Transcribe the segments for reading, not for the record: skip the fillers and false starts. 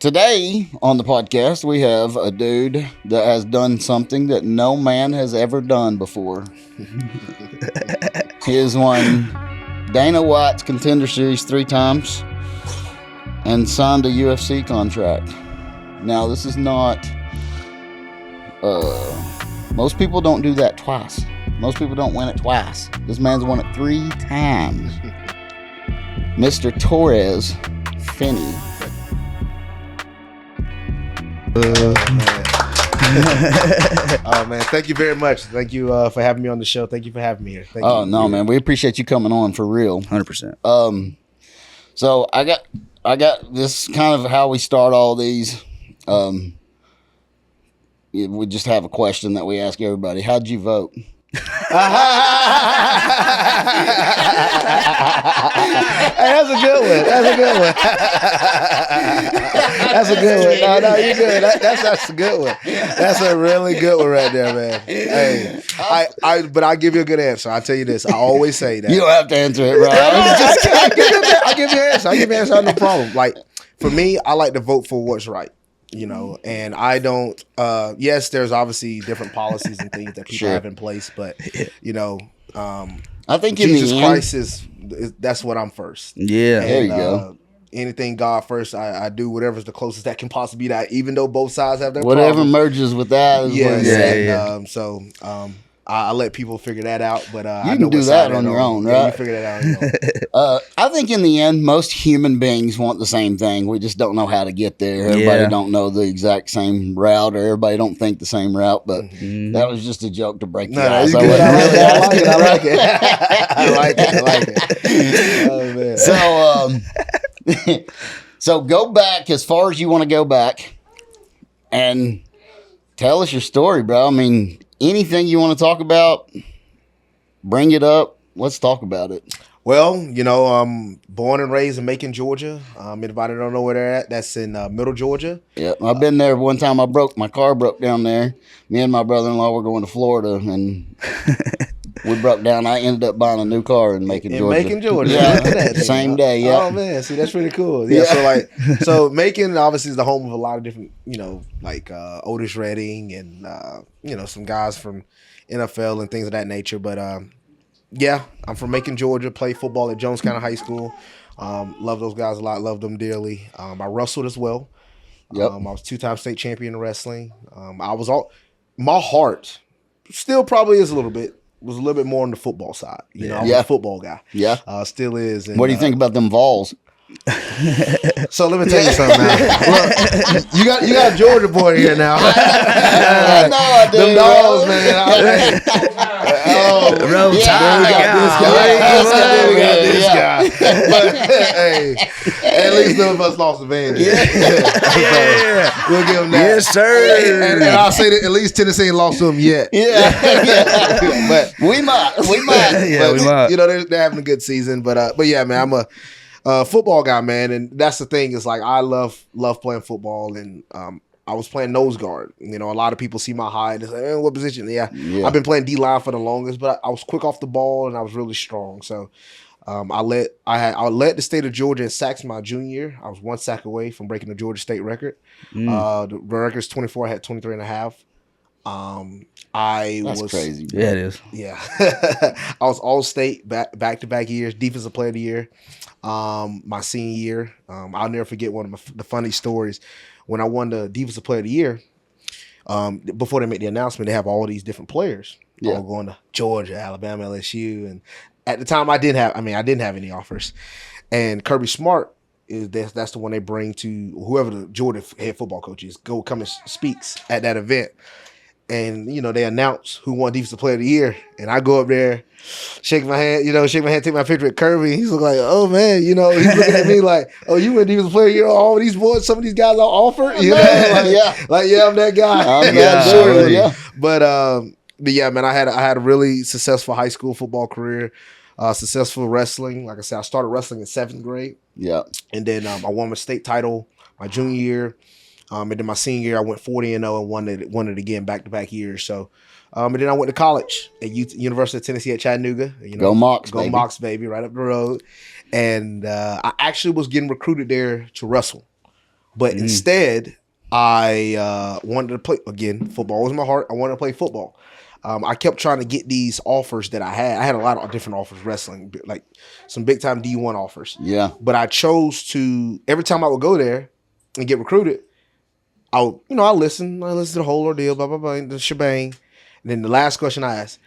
Today on the podcast, we have a dude that has done something that no man has ever done before. He has won Dana White's Contender Series 3 times and signed a UFC contract. Now, this is not... most people don't do that twice. Most people don't win it twice. This man's won it 3 times. Mr. Torrez Finney. Oh man, thank you very much. Thank you for having me on the show. Thank you for having me here. Thank you. No, man, we appreciate you coming on for real. 100%. So I got this kind of how we start all these. We just have a question that we ask everybody. How'd you vote? Hey, that's a good one. That's a good one. No, you're good. That's a good one. That's a really good one right there, man. Hey, but I'll give you a good answer. I'll tell you this. I always say that. You don't have to answer it, bro. I'll give you an answer. I have no problem. Like, for me, I like to vote for what's right. And I don't, yes, there's obviously different policies and things that people have in place, but, I think Jesus in the Christ is that's what I'm first. Yeah. There you go. Anything God first, I do whatever's the closest that can possibly be that, even though both sides have their whatever problems. merges with that. Is I let people figure that out, but you I can know do that on your own, right? Yeah, you figure that out on your own. I think in the end, most human beings want the same thing. We just don't know how to get there. Everybody don't know the exact same route, or everybody don't think the same route. But that was just a joke to break the ice. I like it. I like it. Oh man. So go back as far as you want to go back, and tell us your story, bro. I mean, anything you want to talk about, bring it up. Let's talk about it. Well, I'm born and raised in Macon, Georgia. Anybody don't know where they're at? That's in Middle Georgia. Yeah, I've been there one time. My car broke down there. Me and my brother-in-law were going to Florida, and we broke down. I ended up buying a new car in Macon, Georgia. Macon, Georgia. Yeah, same day. Yeah. Oh man, see, that's pretty cool. Yeah. So Macon obviously is the home of a lot of different, like Otis Redding and some guys from NFL and things of that nature. But yeah, I'm from Macon, Georgia. Played football at Jones County High School. Love those guys a lot. Love them dearly. I wrestled as well. Yep. I was 2-time state champion in wrestling. My heart still probably is was a little bit more on the football side. I was a football guy. Yeah. Still is. And, What do you think about them Vols? So let me tell you something now. Look, you got a Georgia boy here now. I know I do. Them dogs, man. This guy. But hey, at least none of us lost the Vandy. Yeah. We'll give them that. Yes, sir. And I'll say that at least Tennessee ain't lost to them yet. Yeah. But we might. Yeah, we might. They're having a good season. But yeah, man, I'm a football guy, man, and that's the thing. Is like I love playing football, and I was playing nose guard. A lot of people see my height and say, "What position?" Yeah, I've been playing D line for the longest, but I was quick off the ball and I was really strong. So I led the state of Georgia in sacks my junior year. I was 1 sack away from breaking the Georgia state record. The record's 24. I had 23 and a half. That's crazy. Bro. Yeah, it is. Yeah, I was all state back to back years, defensive player of the year. My senior year, I'll never forget one of the funny stories when I won the defensive player of the year. Before they make the announcement, they have all these different players all going to Georgia, Alabama, LSU, and at the time I didn't have any offers. And Kirby Smart that's the one they bring to whoever the Georgia head football coach is. Come and speaks at that event. And, they announce who won Defensive Player of the Year. And I go up there, shake my hand, take my picture with Kirby. He's like, oh, man, he's looking at me like, oh, you win Defensive Player of the Year? All these boys, some of these guys are offered? Yeah, I'm that guy. Yeah. But yeah, man, I had a really successful high school football career, successful wrestling. Like I said, I started wrestling in 7th grade. Yeah. And then I won my state title my junior year. And then my senior year, I went 40-0 and won it again back-to-back years. So, and then I went to college at University of Tennessee at Chattanooga. Go Mocs, baby. Go Mocs, baby, right up the road. And I actually was getting recruited there to wrestle. But instead, I wanted to play again. Football was my heart. I wanted to play football. I kept trying to get these offers that I had. I had a lot of different offers, wrestling, like some big time D1 offers. Yeah. But I chose to, every time I would go there and get recruited, I listen to the whole ordeal, blah, blah, blah, the shebang. And then the last question I asked,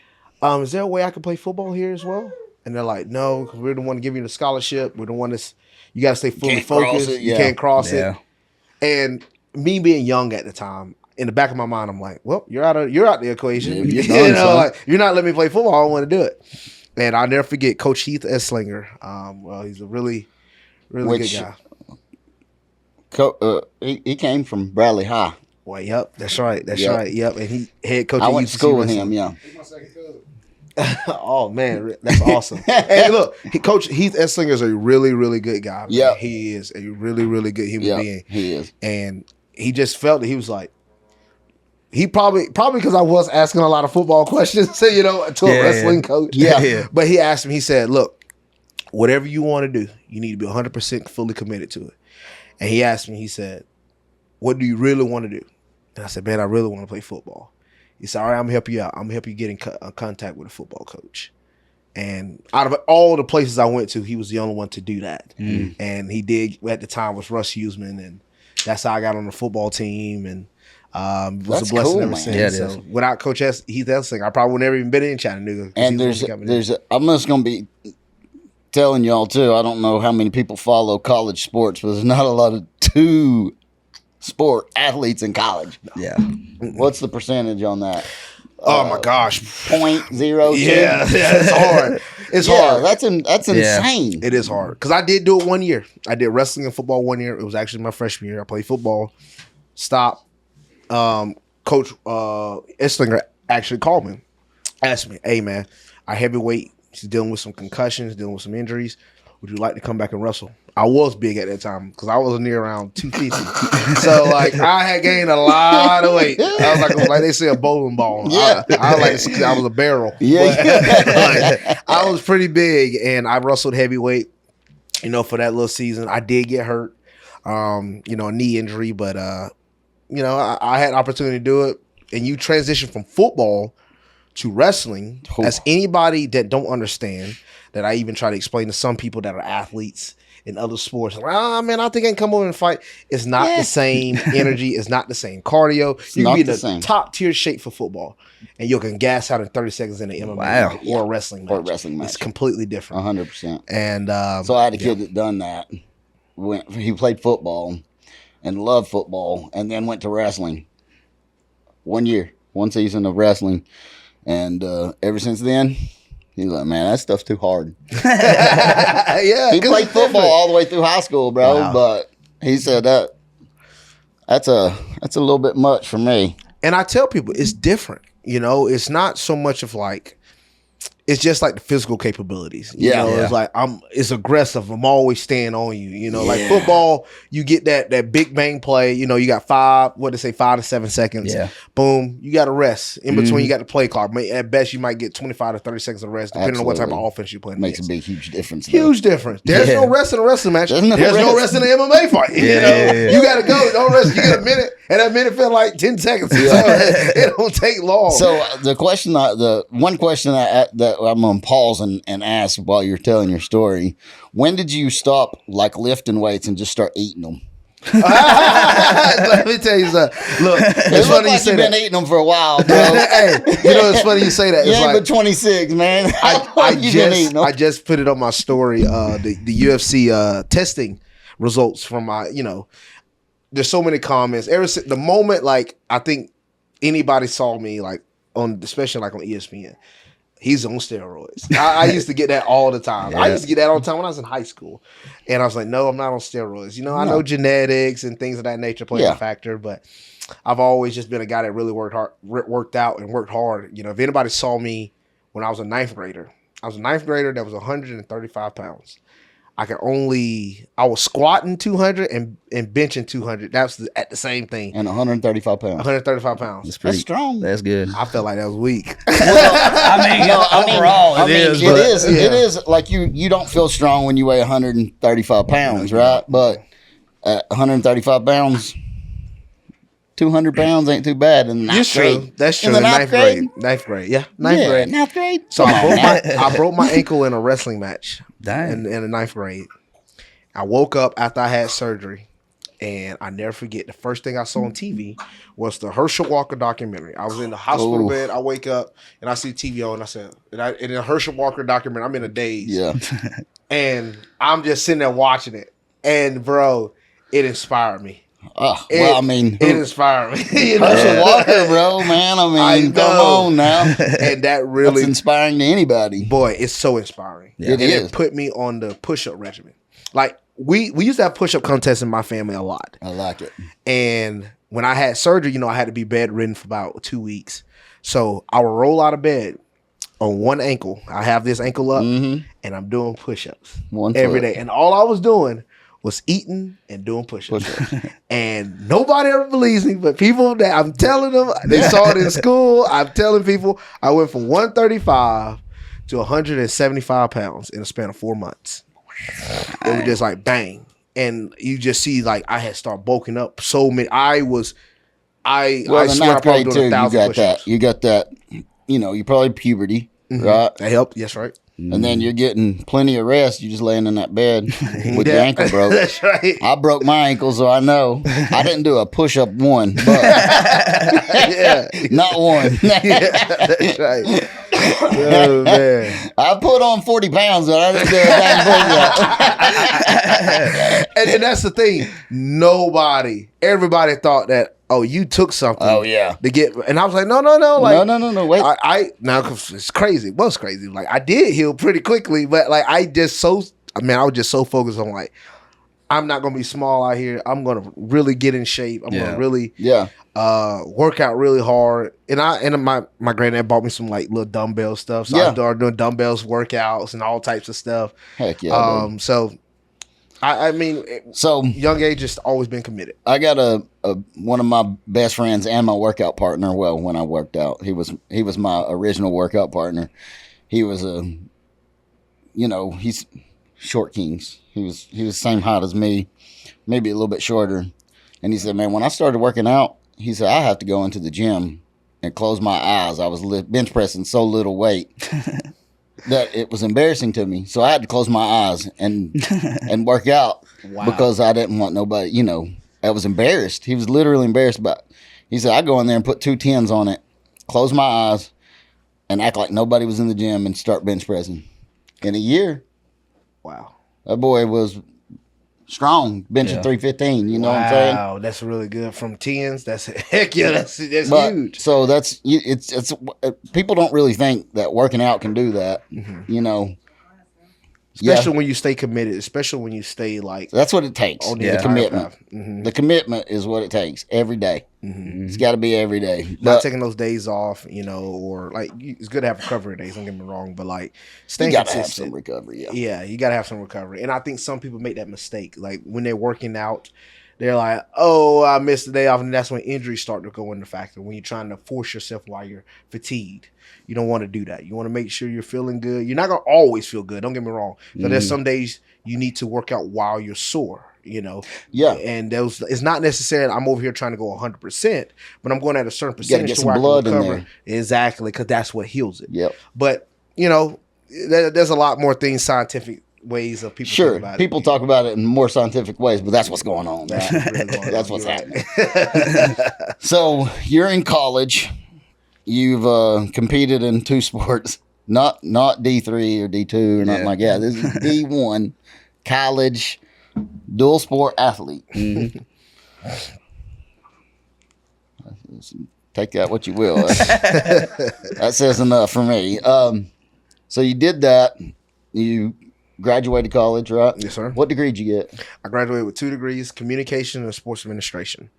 is there a way I could play football here as well? And they're like, no, because we're the one to give you the scholarship. We're the one that's, you got to stay fully focused. You can't cross it. And me being young at the time, in the back of my mind, I'm like, well, you're out the equation. You're you're not letting me play football. I don't want to do it. And I'll never forget Coach Heath Esslinger. Well, he's a really, really good guy. He came from Bradley High. Well, yep, that's right. Yep, and he head coach. I went to school with him. Yeah. Oh man, that's awesome. Hey, look, Coach Heath Esslinger is a really, really good guy. Yeah, he is a really, really good human being. He is, and he just felt that he was like, he probably because I was asking a lot of football questions, to a wrestling coach. Yeah. But he asked me. He said, "Look, whatever you want to do, you need to be 100% fully committed to it." And he asked me. He said, "What do you really want to do?" And I said, "Man, I really want to play football." He said, "All right, I'm gonna help you out. I'm gonna help you get in contact with a football coach." And out of all the places I went to, he was the only one to do that. And he did at the time was Russ Huseman, and that's how I got on the football team. And it was a blessing ever since. Yeah, so without Coach Heath Esslinger, I probably would never even been in Chattanooga. And I'm just gonna be telling y'all too. I don't know how many people follow college sports, but there's not a lot of two sport athletes in college. Yeah. What's the percentage on that? Oh my gosh, 0.02. Yeah, it's hard. It's hard. That's insane. It is hard because I did do it 1 year. I did wrestling and football 1 year. It was actually my freshman year. I played football. Stopped. Coach Esslinger actually called me, asked me, "Hey man, our heavyweight, he's dealing with some concussions, dealing with some injuries. Would you like to come back and wrestle?" I was big at that time because I was near around 250. So like I had gained a lot of weight. I was like they say a bowling ball. Yeah. I was a barrel. Yeah. Like, I was pretty big and I wrestled heavyweight, for that little season. I did get hurt, a knee injury, but I had opportunity to do it. And you transition from football to wrestling. As anybody that don't understand, that I even try to explain to some people that are athletes in other sports, man, I think I can come over and fight. It's not the same energy. It's not the same cardio. You can be in the top tier shape for football, and you can gas out in 30 seconds in an MMA or a wrestling match. It's completely different. 100%. And so I had a kid that done that. He played football and loved football, and then went to wrestling. 1 year, 1 season of wrestling, and ever since then. He's like, man, that stuff's too hard. Yeah, he played football all the way through high school, bro. But he said that's a little bit much for me. And I tell people it's different. It's not so much of like, it's just like the physical capabilities. It's like it's aggressive. I'm always staying on you. Like football, you get that big bang play. You got 5 to 7 seconds. Yeah. Boom. You got to rest. In between, you got the play clock. At best, you might get 25 to 30 seconds of rest, depending on what type of offense you're playing. Makes a big, huge difference. Huge difference. There's no rest in a wrestling match. There's no rest in an MMA fight. You got to go. Don't rest. You get a minute, and that minute felt like 10 seconds. So it don't take long. So the one question that I'm gonna pause and ask while you're telling your story: when did you stop like lifting weights and just start eating them? Let me tell you something. Look, it's funny you say you've been eating them for a while, bro. Hey, it's funny you say that. You it's ain't but 26, man. I just put it on my story. The UFC testing results from my. There's so many comments. Ever since the moment, like I think anybody saw me like especially like on ESPN. He's on steroids. I used to get that all the time. I used to get that all the time when I was in high school. And I was like, no, I'm not on steroids. I know genetics and things of that nature play a factor, but I've always just been a guy that really worked out and worked hard. If anybody saw me when I was a ninth grader that was 135 pounds. I was squatting 200 and benching 200. That's at the same thing. And 135 pounds. 135 pounds. That's strong. That's good. I felt like that was weak. Overall, it is like you don't feel strong when you weigh 135 pounds, right? But At 135 pounds, 200 pounds ain't too bad in the ninth grade. That's true. In the Ninth grade. Ninth grade. Yeah, ninth grade. Ninth grade. So I broke my ankle in a wrestling match. Dang. In the ninth grade. I woke up after I had surgery, and I never forget the first thing I saw on TV was the Herschel Walker documentary. I was in the hospital bed. I wake up and I see TV on. And I said, in the Herschel Walker documentary, I'm in a daze. Yeah. And I'm just sitting there watching it, and bro, it inspired me. Well, it inspired me. Herschel Walker, bro, man. Come on now. And that really that's inspiring to anybody. Boy, it's so inspiring. Yeah. It put me on the push-up regimen. Like we used to have push-up contests in my family a lot. I like it. And when I had surgery, I had to be bedridden for about 2 weeks. So I would roll out of bed on one ankle. I have this ankle up, and I'm doing push-ups every day. And all I was doing was eating and doing push-ups. And nobody ever believes me, but people that I'm telling them, they saw it in school. I'm telling people I went from 135 to 175 pounds in a span of 4 months. It was just like bang. And you just see like I had started bulking up so many. I swear I probably doing 1,000 push-ups. You got that, you probably puberty, right? That helped. Yes, right. And then you're getting plenty of rest. You're just laying in that bed with your ankle broke. That's right. I broke my ankle, so I know. I didn't do a push-up one, but not one. That's right. Oh, man. I put on 40 pounds, but I didn't do a damn push-up. And that's the thing. Everybody thought that, oh, you took something. Oh, yeah. To get, and I was like, no. Like, no. Wait. Now, cause it's crazy. It was crazy. Like, I did heal pretty quickly, but like, I was just so focused on like, I'm not going to be small out here. I'm going to really get in shape. I'm going to really work out really hard. And my granddad bought me some like little dumbbell stuff. So I started doing dumbbells workouts and all types of stuff. Heck yeah. So young age just always been committed. I got one of my best friends and my workout partner. Well, when I worked out, he was my original workout partner. He was he's short kings. He was the same height as me, maybe a little bit shorter. And he said, man, when I started working out, he said, I have to go into the gym and close my eyes. I was bench pressing so little weight that it was embarrassing to me. So I had to close my eyes and work out because I didn't want nobody, I was embarrassed. He was literally embarrassed about it. He said, I go in there and put 2 10s on it, close my eyes, and act like nobody was in the gym and start bench pressing. In a year, wow, that boy was strong, benching 315. You know what I'm saying? Wow, that's really good. From 10s, that's heck yeah, that's huge. So it's people don't really think that working out can do that. Especially when you stay committed, especially when you stay like that's what it takes. The commitment. The commitment is what it takes every day. It's got to be every day. Not taking those days off, or like it's good to have recovery days. Don't get me wrong, but like staying consistent. Have some recovery. Yeah, you gotta have some recovery. And I think some people make that mistake. Like when they're working out, they're like, "Oh, I missed the day off," and that's when injuries start to go into factor. When you're trying to force yourself while you're fatigued. You don't want to do that. You want to make sure you're feeling good. You're not going to always feel good. Don't get me wrong. So there's some days you need to work out while you're sore, Yeah. And it's not necessarily I'm over here trying to go 100%, but I'm going at a certain percentage to where I can recover. In there. Exactly, because that's what heals it. Yep. But, there's a lot more things, scientific ways of people talk about it. People talk about it in more scientific ways, but that's what's going on. That's what's happening. So you're in college. You've competed in 2 sports, not D3 or D2 or nothing like that. This is D1, college, dual sport athlete. Take that what you will. That says enough for me. So you did that. You graduated college, right? Yes, sir. What degree did you get? I graduated with 2 degrees, communication and sports administration.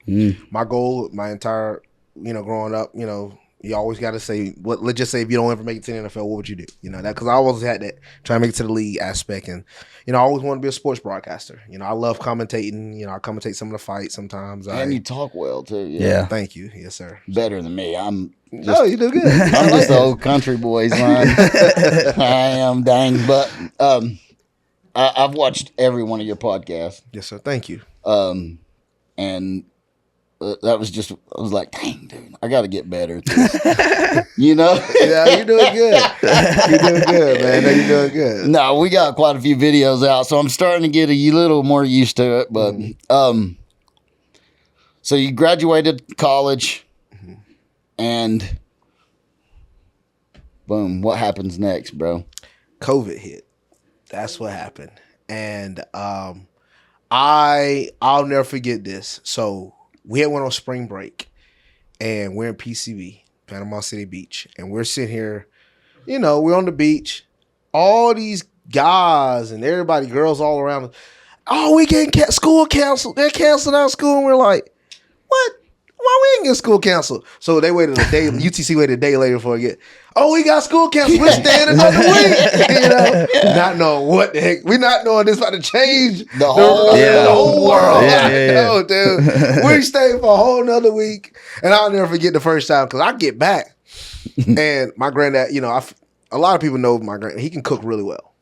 My goal, my entire, growing up, you always got to say, let's just say if you don't ever make it to the NFL, what would you do? That because I always had that trying to make it to the league aspect. And, I always wanted to be a sports broadcaster. I love commentating. I commentate some of the fights sometimes. And you talk well, too. Yeah. Thank you. Yes, sir. Better than me. No, you do good. I'm just the old country boys, man. I am, dang. But I've watched every one of your podcasts. Yes, sir. Thank you. And that was just, I was like, dang, dude, I got to get better at this. You know? Yeah, you're doing good. You're doing good, man. No, you're doing good. No, we got quite a few videos out, so I'm starting to get a little more used to it. But so you graduated college, and boom, what happens next, bro? COVID hit. That's what happened. And I'll never forget this. So we had went on spring break, and we're in PCB, Panama City Beach, and we're sitting here, we're on the beach, all these guys and everybody, girls all around us. Oh, we getting school canceled. They're canceling our school, and we're like, what? Why we ain't get school canceled? So they waited a day. UTC waited a day later for it get. Oh, we got school canceled. We're staying another week. Not knowing what the heck. We're not knowing this about to change the whole world. No, dude. We stayed for a whole nother week, and I'll never forget the first time because I get back, and my granddad. A lot of people know my granddad. He can cook really well,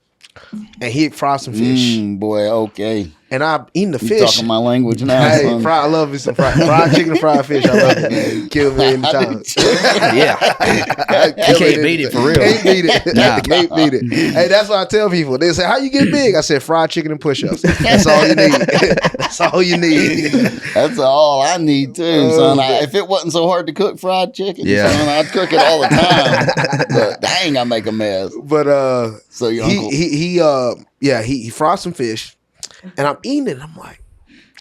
and he fried some fish. Boy, okay. And I'm eating the fish. You're talking my language now. Hey, son. I love me some fried chicken and fried fish. I love it, man. Kill me anytime. Yeah. You can't beat it for real. Can't beat it. Nah. Can't beat it. Hey, that's what I tell people. They say, how you get big? I said, fried chicken and push-ups. That's all you need. That's all you need. That's all I need too, son. If it wasn't so hard to cook fried chicken, son, I'd cook it all the time. But dang, I make a mess. But so your uncle, he fried some fish. And I'm eating it, and I'm like,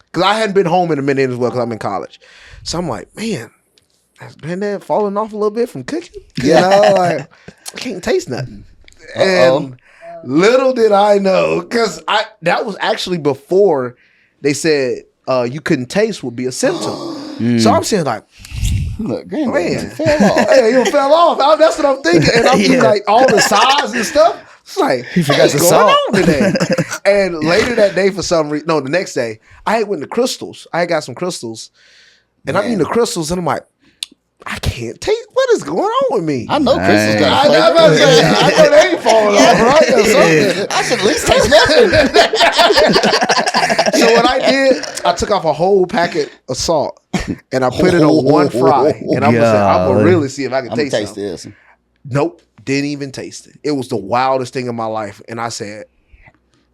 because I hadn't been home in a minute as well because I'm in college. So I'm like, man, has Granddad fallen off a little bit from cooking? I can't taste nothing. And little did I know, because that was actually before they said you couldn't taste would be a symptom. So I'm saying like, look, Granddad, man, fell off. Hey, he fell off. That's what I'm thinking. And I'm eating like all the sides and stuff. It's like, he forgot what's the going salt on today? And later that day, for some reason, the next day, I had went to Crystals. I had got some crystals, and I'm eating the crystals, and I'm like, I can't taste. What is going on with me? I know Crystal's got I know they ain't falling off, right? Or something. I should at least taste nothing. So what I did, I took off a whole packet of salt, and I put it on one fry, and I'm gonna really see if I can taste this. Nope. Didn't even taste it. It was the wildest thing in my life. And I said,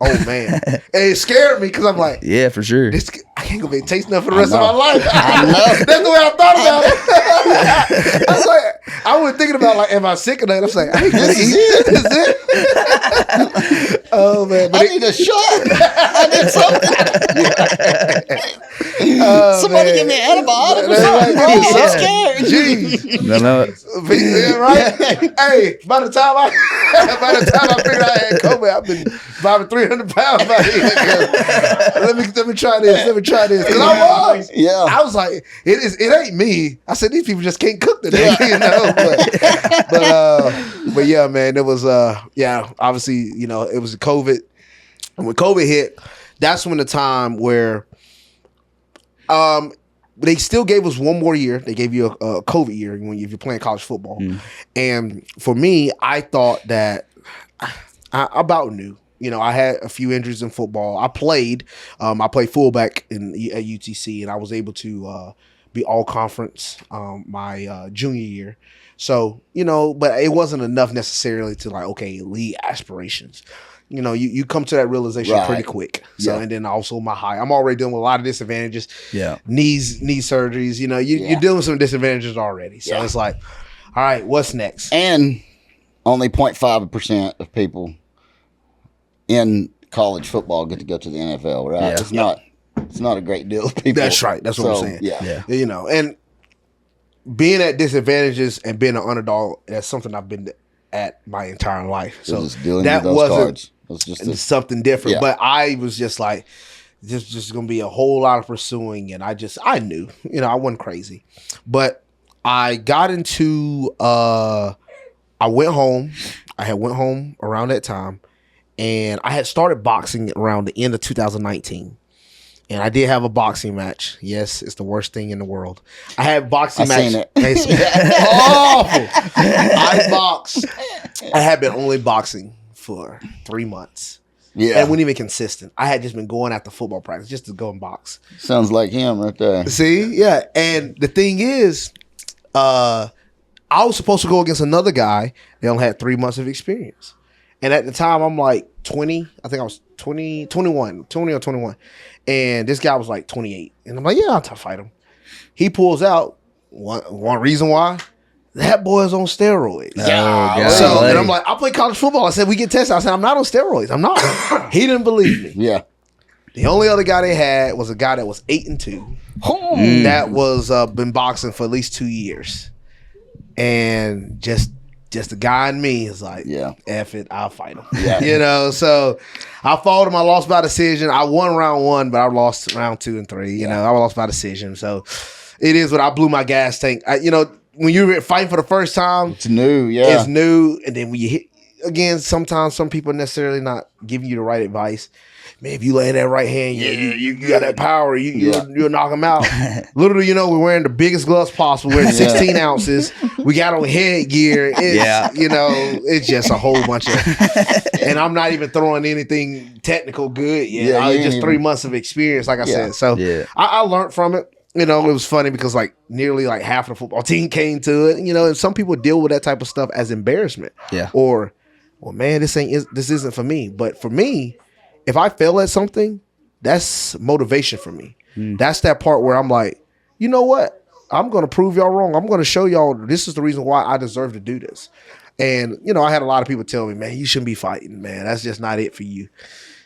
oh, man. And it scared me because I'm like, yeah, for sure. I can't go and taste nothing for the rest of my life. I know. That's the way I thought about it. I was like, I was thinking about, like, am I sick of that? I was like, I ain't going to eat it. This is it. Oh, man. But I need a shot. I need something. Somebody give me an antibiotic or something, bro. I'm scared. Jeez. No. Right? Hey, by the time I figured I had COVID, I've been about 300 pounds by here. Let me try this. Because I was like, it ain't me. I said, these people just can't cook today, But yeah, man, it was obviously, it was COVID. And when COVID hit, that's when the time where they still gave us one more year. They gave you a COVID year if you're playing college football. And for me, I thought that I about knew. I had a few injuries in football. I played fullback at UTC, and I was able to be all conference my junior year. So, but it wasn't enough necessarily to elite aspirations. You come to that realization pretty quick. So, and then also my height. I'm already dealing with a lot of disadvantages. Yeah. Knee surgeries, you're dealing with some disadvantages already. So it's like, all right, what's next? And only 0.5% of people in college football get to go to the NFL, right? Yeah. It's not a great deal of people. That's right. That's what I'm saying. Yeah. And being at disadvantages and being an underdog, that's something I've been at my entire life. So that wasn't something different. Yeah. But I was just like, just going to be a whole lot of pursuing. And I knew, I wasn't crazy. But I got into, I went home. I had went home around that time. And I had started boxing around the end of 2019. And I did have a boxing match. Yes, it's the worst thing in the world. I had boxing match. Seen it. Awful. I boxed. I had been only boxing for 3 months. Yeah. And it wasn't even consistent. I had just been going after football practice just to go and box. Sounds like him right there. See? Yeah. And the thing is, I was supposed to go against another guy that only had 3 months of experience. And at the time, I'm like 20. I think I was 20 or 21. And this guy was like 28. And I'm like, yeah, I'll fight him. He pulls out. One reason why? That boy is on steroids. Yeah. So, and I'm like, I play college football. I said, we get tested. I said, I'm not on steroids. I'm not. He didn't believe me. Yeah. The only other guy they had was a guy that was 8-2. That was been boxing for at least 2 years. And just the guy in me is like, F it, I'll fight him. Yeah. You know, so I fought him. I lost by decision. I won round 1, but I lost round 2 and 3. You know, I lost by decision. So it is what I blew my gas tank. When you're fighting for the first time, it's new. It's new. And then when you hit, again, sometimes some people are necessarily not giving you the right advice. Man, if you lay that right hand, you got that power. You'll knock him out. Literally, we're wearing the biggest gloves possible. We're wearing 16 ounces. We got on headgear. It's just a whole bunch of. And I'm not even throwing anything technical good yet. Yeah, I just 3 months of experience, like I said. So I learned from it. It was funny because nearly half of the football team came to it. And some people deal with that type of stuff as embarrassment. Yeah. Or, well, man, this isn't for me. But for me, if I fail at something, that's motivation for me. That's that part where I'm like, you know what? I'm going to prove y'all wrong. I'm going to show y'all this is the reason why I deserve to do this. And, I had a lot of people tell me, man, you shouldn't be fighting, man. That's just not it for you.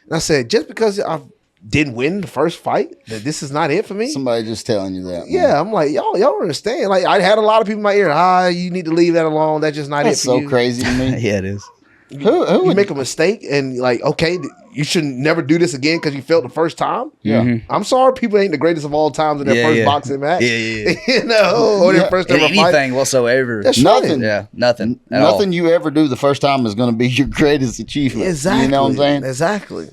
And I said, just because I didn't win the first fight, that this is not it for me? Somebody just telling you that. Man. Yeah, I'm like, y'all don't understand. I had a lot of people in my ear, you need to leave that alone. That's just not That's it for you. so crazy to me. Yeah, it is. Who would make a mistake and okay, you should never do this again because you failed the first time? Yeah. Mm-hmm. I'm sorry people ain't the greatest of all times in their first boxing match. Yeah. Or their first ever anything fight. whatsoever. That's nothing. Yeah, nothing. Nothing you ever do the first time is going to be your greatest achievement. Exactly. You know what I'm saying? Exactly.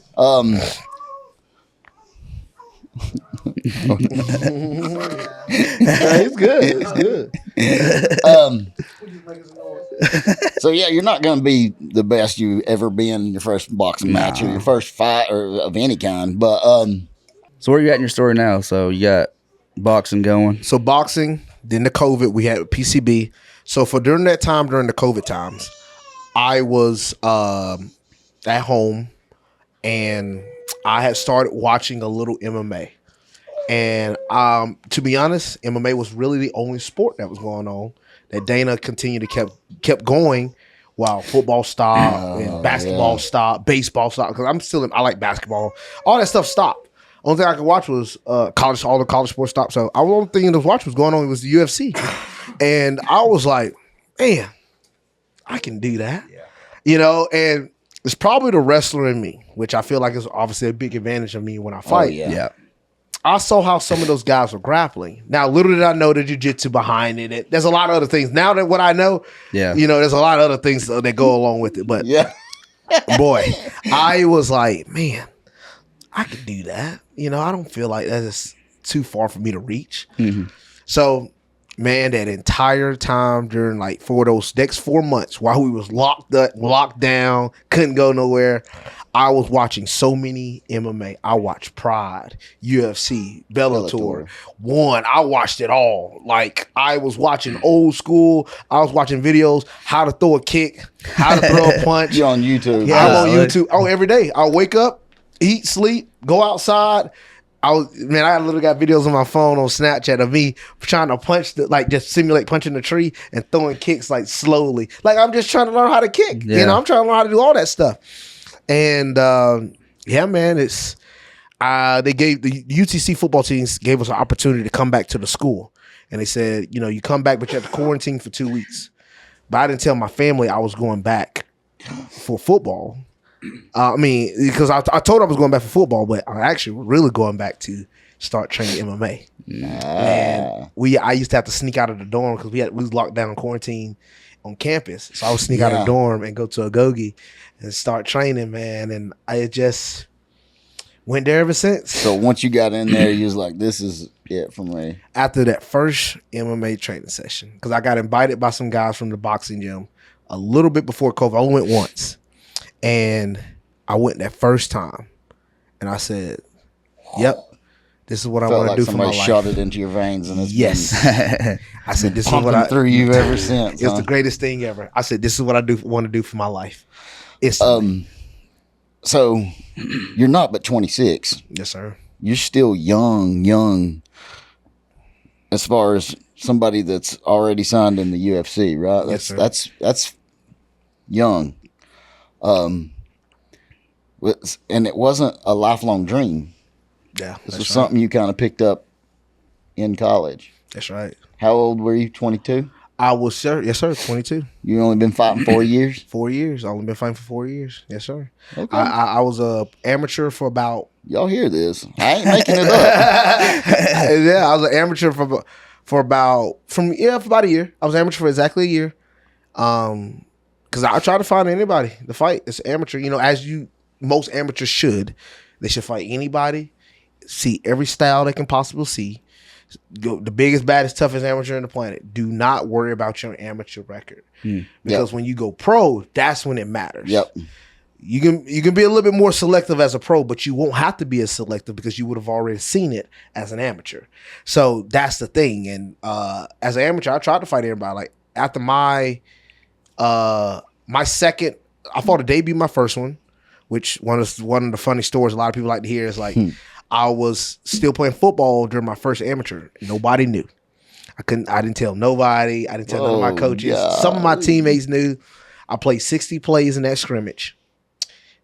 It's good. It's good. So you're not going to be the best you ever been in your first boxing match or your first fight or of any kind. But so where you at in your story now? So you got boxing going. So boxing, then the COVID, we had PCB. So during the COVID times, I was at home and I had started watching a little MMA. And to be honest, MMA was really the only sport that was going on that Dana continued to kept going while football stopped and basketball stopped, baseball stopped. Because I like basketball. All that stuff stopped. Only thing I could watch was all the college sports stopped. So the only thing that was watching was going on was the UFC. And I was like, man, I can do that. Yeah. And it's probably the wrestler in me, which I feel like is obviously a big advantage of me when I fight. Yeah. I saw how some of those guys were grappling. Now, little did I know the jiu-jitsu behind it. There's a lot of other things. Now that what I know, there's a lot of other things that go along with it. But boy, I was like, man, I could do that. I don't feel like that is too far for me to reach. Mm-hmm. So, man, that entire time during for those next 4 months while we was locked down, couldn't go nowhere, I was watching so many MMA. I watched Pride, UFC, Bellator. I watched it all. I was watching old school. I was watching videos, how to throw a kick, how to throw a punch. You're on YouTube. Yeah, I'm on YouTube. Every day. I'll wake up, eat, sleep, go outside. I literally got videos on my phone on Snapchat of me trying to punch, just simulate punching the tree and throwing kicks slowly. I'm just trying to learn how to kick. Yeah. I'm trying to learn how to do all that stuff. And man, it's they gave the UTC football teams gave us an opportunity to come back to the school, and they said, you come back, but you have to quarantine for 2 weeks. But I didn't tell my family I was going back for football. Because I told I was going back for football, but I'm actually really going back to start training MMA. And I used to have to sneak out of the dorm because we was locked down in quarantine on campus. So I would sneak out of the dorm and go to Agogi and start training, man. And I just went there ever since. So once you got in there, you was like, this is it for me. After that first MMA training session, because I got invited by some guys from the boxing gym a little bit before COVID. I only went once. And I went that first time, and I said, "Yep, this is what I Felt want to like do for my somebody life." shot it into your veins, and it's Yes, I said, "This is pumping what I through you ever since. It's huh? the greatest thing ever." I said, "This is what I want to do for my life." It's So you're not but 26. yes, sir. You're still young as far as somebody that's already signed in the UFC, right? Yes, sir. That's young. And it wasn't a lifelong dream. Yeah, This was something you kind of picked up in college. That's right. How old were you? 22? I was, sir. Yes, sir. 22. You only been fighting 4 years? 4 years. I only been fighting for 4 years. Yes, sir. Okay. I was a amateur for about. Y'all hear this? I ain't making it up. Yeah, I was an amateur for about a year. I was amateur for exactly a year. Because I try to find anybody to fight. It's amateur, as most amateurs should. They should fight anybody, see every style they can possibly see. Go the biggest, baddest, toughest amateur on the planet. Do not worry about your amateur record because when you go pro, that's when it matters. Yep. You can be a little bit more selective as a pro, but you won't have to be as selective because you would have already seen it as an amateur. So that's the thing. And as an amateur, I tried to fight everybody. Like after my second, I fought a debut, my first one, which one of the funny stories a lot of people like to hear is like. I was still playing football during my first amateur. Nobody knew. I didn't tell nobody. I didn't tell none of my coaches. God. Some of my teammates knew. I played 60 plays in that scrimmage.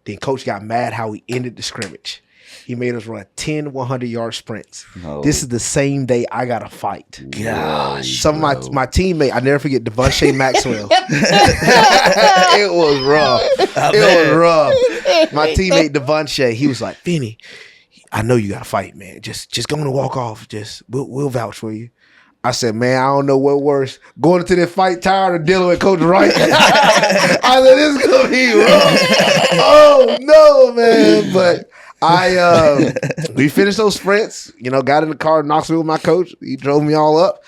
Then coach got mad how he ended the scrimmage. He made us run 10 100-yard sprints. No. This is the same day I got a fight. Gosh, Some of my teammate, I never forget Devontae Maxwell. It was rough. It was rough. My teammate Devontae, he was like, Finney, I know you got to fight, man. Just go on and walk off. We'll vouch for you. I said, man, I don't know what worse. Going into this fight tired of dealing with Coach Wright. I said, this is going to be rough. Oh, no, man. But we finished those sprints, got in the car in Knoxville with my coach. He drove me all up.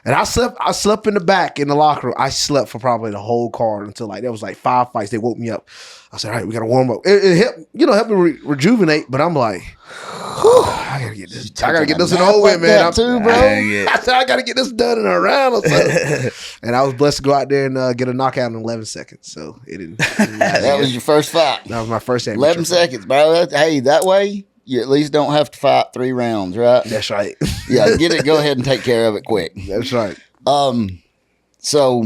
And I slept in the back in the locker room. I slept for probably the whole card until there was 5 fights. They woke me up. I said, all right, we got to warm up. It helped me rejuvenate, but I'm like, I got to get this. I got to get this in the whole way, man. Too, bro. I said, I got to get this done in a round or something. And I was blessed to go out there and get a knockout in 11 seconds. So it didn't That was your first fight. That was my first amateur 11 seconds, bro. That way you at least don't have to fight 3 rounds, right? That's right. Yeah, go ahead and take care of it quick. That's right. So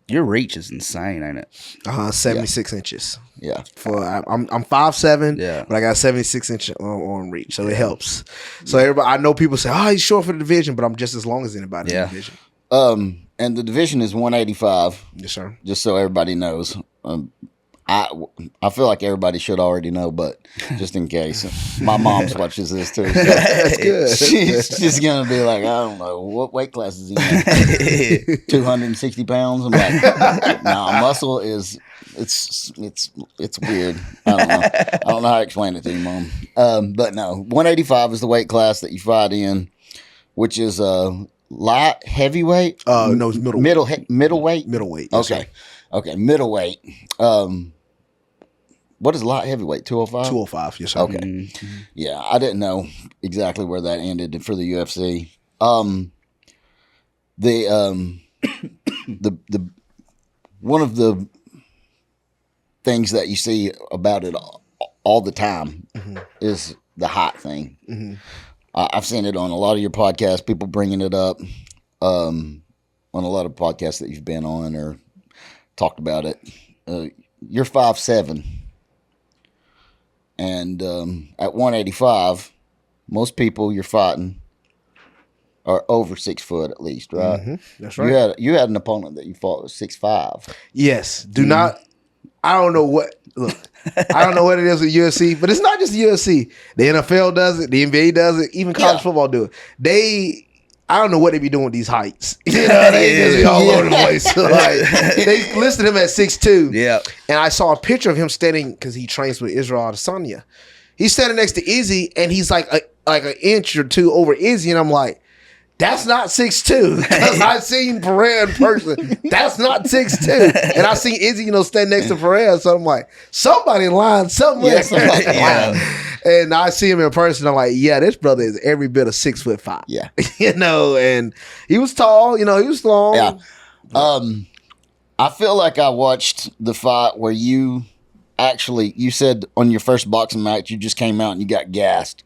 your reach is insane, ain't it? 76 inches. yeah. I'm 5'7", Yeah. but I got 76 inch on reach, so it helps. So everybody, I know people say, "Oh, he's short for the division," but I'm just as long as anybody in the division. And the division is 185. Yes, sir. Just so everybody knows. I feel like everybody should already know, but just in case, my mom's watches this too. So That's good. she's just gonna be like, I don't know what weight class is he in? 260 pounds. I'm like, nah, muscle is it's weird. I don't know. I don't know how to explain it to you, Mom. But no, 185 is the weight class that you fight in, which is light heavyweight. No, it's middleweight. Middleweight. Middleweight. Yes, Okay. sir. Okay, middleweight. What is light heavyweight? 205? 205. Yes, sir. Okay. Mm-hmm. Yeah, I didn't know exactly where that ended for the UFC. The one of the things that you see about it all the time is the height thing. Mm-hmm. I've seen it on a lot of your podcasts, people bringing it up on a lot of podcasts that you've been on or talked about it. You're 5'7", and at 185, most people you're fighting are over 6 foot at least, right? Mm-hmm. That's right. You had an opponent that you fought was 6'5". Yes. Do not. I don't know what. Look, I don't know what it is with UFC, but it's not just the UFC. The NFL does it. The NBA does it. Even college football do it. I don't know what they be doing with these heights. They just be all over the place. So they listed him at 6'2". Yeah. And I saw a picture of him standing because he trains with Israel Adesanya. He's standing next to Izzy, and he's like an inch or two over Izzy, and I'm like, that's not 6'2", because I seen Pereira in person. That's not 6'2", and I seen Izzy, stand next to Pereira. So I'm like, somebody lying somewhere. Yeah, somebody lying. And I see him in person. I'm like, yeah, this brother is every bit of 6'5". Yeah. And he was tall. He was long. Yeah. I feel like I watched the fight where you said on your first boxing match you just came out and you got gassed.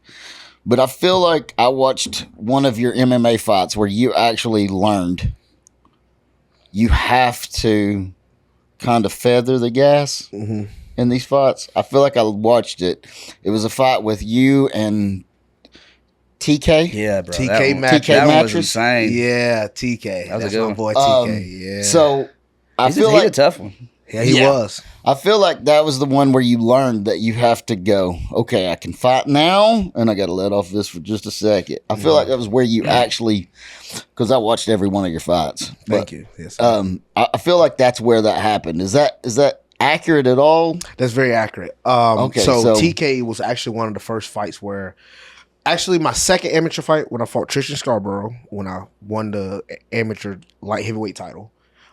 But I feel like I watched one of your MMA fights where you actually learned you have to kind of feather the gas in these fights. I feel like I watched it. It was a fight with you and TK. Yeah, bro. TK That Mattress. one was insane. Yeah, TK. That was That's a good my one. boy TK. Yeah. So I feel He's a like tough one. yeah, he Yeah. was. I feel like that was the one where you learned that you have to go, okay, I can fight now, and I got to let off this for just a second. I feel like that was where you actually, because I watched every one of your fights. Thank But, you. Yes, I feel like that's where that happened. Is that accurate at all? that's very accurate. Okay, so so- TK was actually one of the first fights where, actually my second amateur fight when I fought Tristan Scarborough, when I won the amateur light heavyweight title.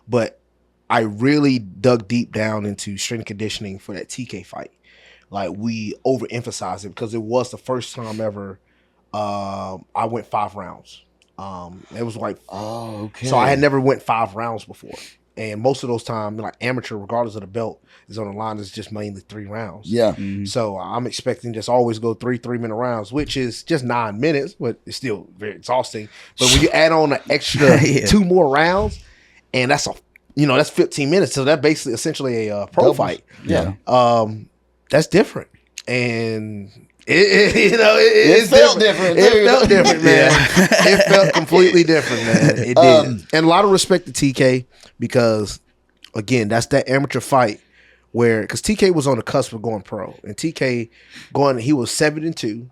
But I really dug deep down into strength and conditioning for that TK fight. Like, we overemphasized it because it was the first time ever I went 5 rounds. It was like, Oh, okay. so I had never went 5 rounds before. And most of those times, like amateur, regardless of the belt, is on the line, is just mainly 3 rounds. Yeah. So I'm expecting just always go 3-minute rounds, which is just 9 minutes, but it's still very exhausting. But when you add on an extra 2 more rounds, and that's that's 15 minutes, so that's basically essentially a pro Doubles. fight. Yeah. That's different, and it felt different, It too. felt different, man. It felt completely different, man. It did, and a lot of respect to TK because, again, that's that amateur fight where, because TK was on the cusp of going pro, and TK he was 7-2.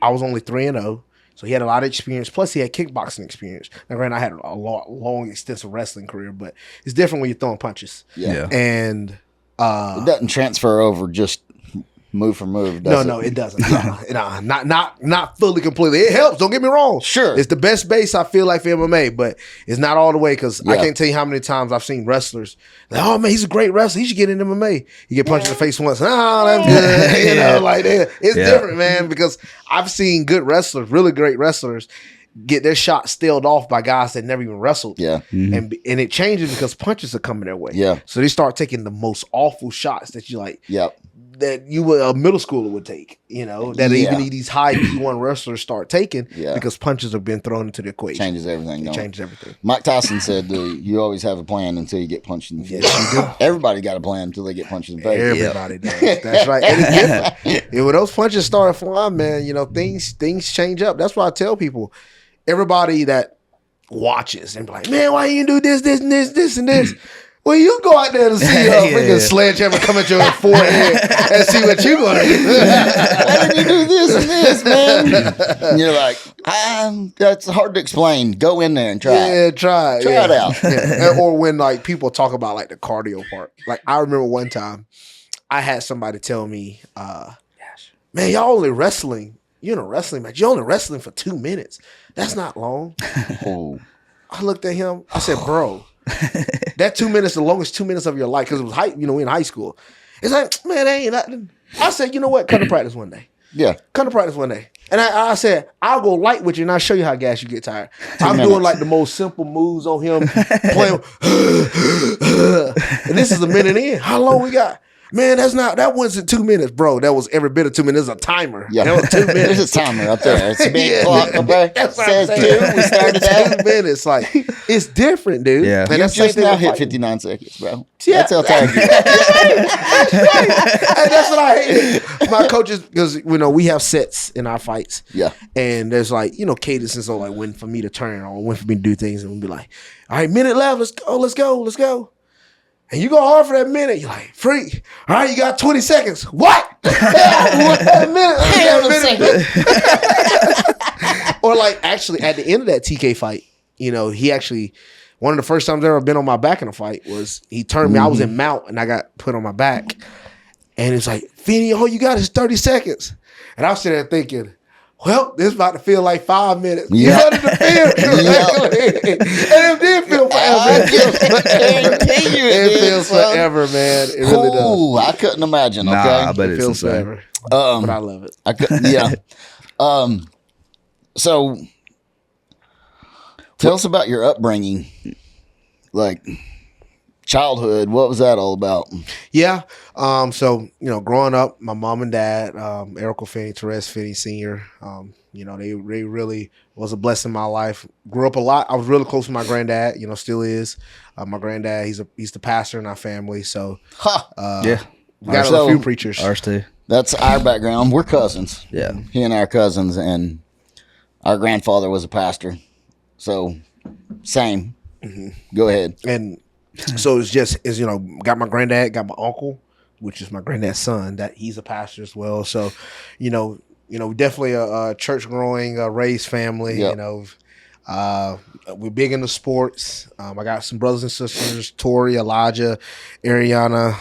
I was only 3-0. So he had a lot of experience. Plus, he had kickboxing experience. Now, granted, I had a long, extensive wrestling career, but it's different when you're throwing punches. Yeah. And It doesn't transfer over just move for move, does no, it doesn't. No, not fully, completely. It helps. Don't get me wrong. Sure. It's the best base, I feel like, for MMA, but it's not all the way, because I Yeah. can't tell you how many times I've seen wrestlers like, oh man, he's a great wrestler. He should get in MMA. You get punched in the face once. Oh, that's good. Like that. It's different, man, because I've seen good wrestlers, really great wrestlers, get their shot stilled off by guys that never even wrestled. Yeah. And it changes because punches are coming their way. Yeah. So they start taking the most awful shots that you like, Yep. that a middle schooler would take, that Yeah. even these high D1 wrestlers start taking Yeah. because punches have been thrown into the equation. Changes everything. It don't it? changes everything. Mike Tyson said you always have a plan until you get punched in the face. Yes, you do. Everybody got a plan until they get punched in the face. Everybody does. That's right. And it's different. And when those punches start flying, man, things change up. That's why I tell people, everybody that watches and be like, man, why you do this, and this? Well, you go out there to see a freaking sledgehammer come at your forehead and see what you're going to do. Why did you do this and this, man? And you're like, that's hard to explain. Go in there and try. Yeah, try it. Try it out. Yeah. Or when like people talk about like the cardio part. Like, I remember one time I had somebody tell me, man, y'all only wrestling. You're in a wrestling match. You're only wrestling for 2 minutes. That's not long. Oh. I looked at him. I said, bro, that 2 minutes, the longest 2 minutes of your life, because it was we in high school. It's like, man, that ain't nothing. I said, you know what? Come to practice one day. Yeah. Come to practice one day. And I said, I'll go light with you and I'll show you how gas you get tired. I'm minutes. doing like the most simple moves on him, playing. And this is a minute in. How long we got? Man, that wasn't 2 minutes, bro. That was every bit of 2 minutes. There's a timer. Yeah. That was 2 minutes. There's a timer up there. It's a big Yeah. clock up there. That's what Says I'm saying. 2. We started out. 2 minutes. Like, it's different, dude. Yeah. And You that's the just same thing now with hit fighting. 59 seconds, bro. Yeah. That's how tired you are. And that's what I hate. My coaches, because we have sets in our fights. Yeah. And there's like, cadences on like when for me to turn or when for me to do things, and we'll be like, all right, minute left, let's go. And you go hard for that minute, you're like, freak. All right, you got 20 seconds. What? A minute. Or like, actually at the end of that TK fight, he actually, one of the first times I've ever been on my back in a fight was he turned me. I was in mount and I got put on my back. And it's like, Finney, all you got is 30 seconds. And I was sitting there thinking, well, this about to feel like 5 minutes. Yeah. You know the feel. And it did feel forever. It feels forever, man. It really does. Ooh, I couldn't imagine. Okay, Nah, but It it's feels insane. forever. But I love it. yeah. So tell us about your upbringing, like childhood. What was that all about? Yeah. So, growing up, my mom and dad, Eric Finney, Torrez Finney Sr., they really was a blessing in my life. Grew up a lot. I was really close to my granddad, still is. My granddad, he's the pastor in our family. So, Yeah. we got So- a few preachers. Ours too. That's our background. We're cousins. Yeah. He and I are cousins, and our grandfather was a pastor. So, same. Go ahead. And so got my granddad, got my uncle, which is my granddad's son, that he's a pastor as well. So, definitely a church growing, raised family. Yep. We're big into sports. I got some brothers and sisters, Tori, Elijah, Ariana,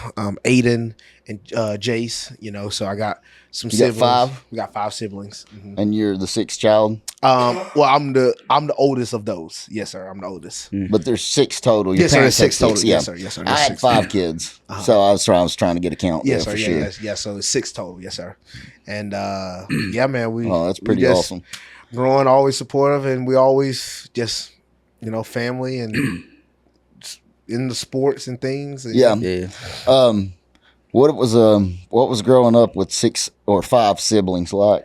Aiden, and Jace. So I got some You got siblings. 5? We got 5 siblings. And you're the sixth child, Well, I'm the oldest of those. Yes, sir. I'm the oldest. but there's 6 total. Your Yes, sir. parents There's 6 had total. Yeah. Yes, sir. Yes, sir. I There's had 6. 5 kids, so I was trying to get a count. Yes, there sir. for Yeah, sure. yes. So it's 6 total. Yes, sir. And yeah, man, Oh, that's pretty we just awesome. Growing, always supportive, and we always just family and in the sports and things. And, Yeah. Yeah. What was growing up with 6 or 5 siblings like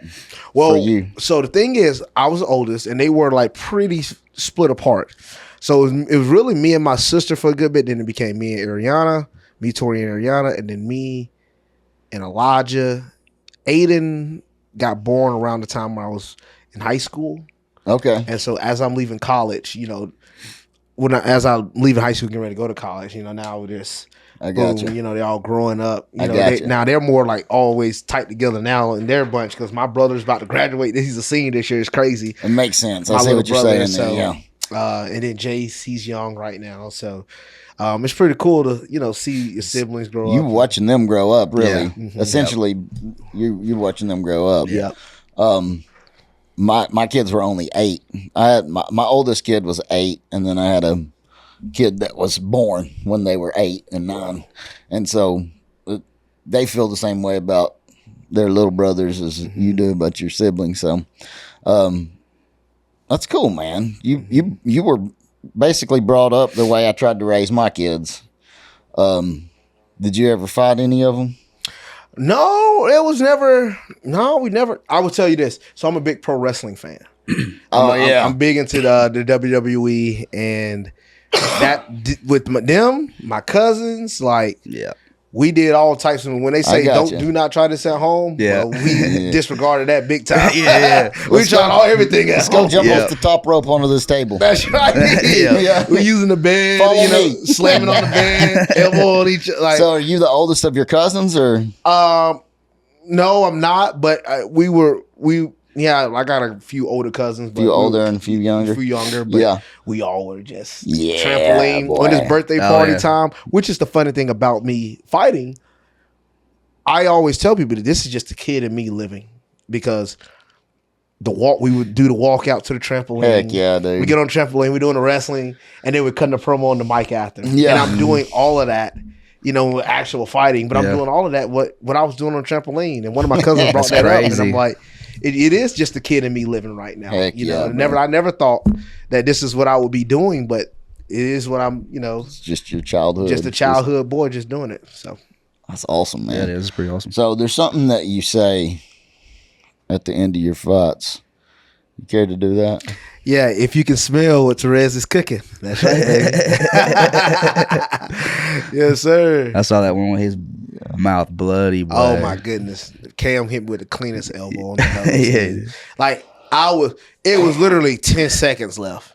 Well, for you? so the thing is, I was the oldest, and they were like pretty split apart. So it was really me and my sister for a good bit. Then it became me and Ariana, me, Tori, and Ariana, and then me and Elijah. Aiden got born around the time when I was in high school, Okay. and so as I'm leaving college, as I'm leaving high school, getting ready to go to college, now we're just. I Boom, got you. they're all growing up. I gotcha. Now they're more like always tight together now in their bunch because my brother's about to graduate. He's a senior this year. It's crazy. It makes sense. I My see little what you're brother, saying there. Yeah. And then Jace, he's young right now. So it's pretty cool to, see your siblings grow You up. watching them grow up, really. Yeah. Mhm. Essentially, you're watching them grow up. Yeah. My kids were only 8. I had my oldest kid was 8, and then I had a kid that was born when they were 8 and 9, and so they feel the same way about their little brothers as you do about your siblings. So that's cool, man. You were basically brought up the way I tried to raise my kids. Did you ever fight any of them? No, it was never. No, we never. I will tell you this. So I'm a big pro wrestling fan. I'm big into the WWE and that with my cousins, like Yeah. we did all types of. When they say gotcha. do not try this at home, Yeah. well, we disregarded that big time. Yeah. We tried everything at Let's go home. jump Yeah. off the top rope onto this table. That's right. Yeah. We're using the bed, Follow me. slamming on the bed, elbow on each. Like, So are you the oldest of your cousins, or no, I'm not. But yeah, I got a few older cousins. a few older and a few younger? A few younger, but Yeah. we all were just Yeah, trampoline boy. when it's birthday Oh, party yeah. time, which is the funny thing about me fighting. I always tell people that this is just a kid and me living because we would do the walk out to the trampoline. Heck yeah, dude. We get on the trampoline, we're doing the wrestling, and then we're cutting the promo on the mic after. Yeah. And I'm doing all of that, actual fighting, but I'm Yeah. doing all of that what I was doing on the trampoline. And one of my cousins brought That's that up, and crazy. I'm like, it is just a kid and me living right now. Heck yeah, I never thought that this is what I would be doing, but it is what I'm, it's just your childhood? just a childhood boy just doing it. So That's awesome, man. Yeah, it is. It's pretty awesome. So there's something that you say at the end of your fights. You care to do that? yeah, if you can smell what Torrez is cooking, that's right, baby. Yes, sir. I saw that one with his mouth bloody. Boy. Oh my goodness, Cam hit me with the cleanest elbow on the nose. Yeah. Like it was literally 10 seconds left.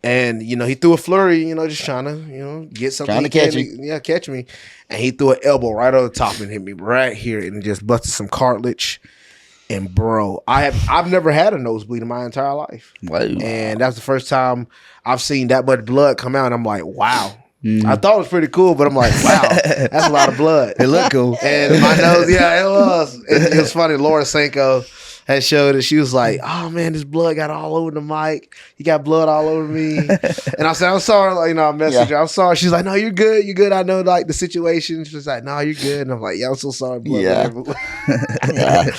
And, he threw a flurry, just trying to, get something. Trying to catch you. Yeah, catch me. And he threw an elbow right on the top and hit me right here and it just busted some cartilage. And bro, I've never had a nosebleed in my entire life. Wow. And that's the first time I've seen that much blood come out. And I'm like, wow. Mm. I thought it was pretty cool, but I'm like, wow, that's a lot of blood. It looked cool. And my nose, yeah, it was. It was funny. Laura Sanko, had showed it. She was like, "Oh man, this blood got all over the mic. You got blood all over me." And I said, "I'm sorry." Like, I messaged her. "I'm sorry." She's like, "No, you're good. You're good. I know like the situation." She's like, "No, you're good." And I'm like, "Yeah, I'm so sorry." Blood Yeah.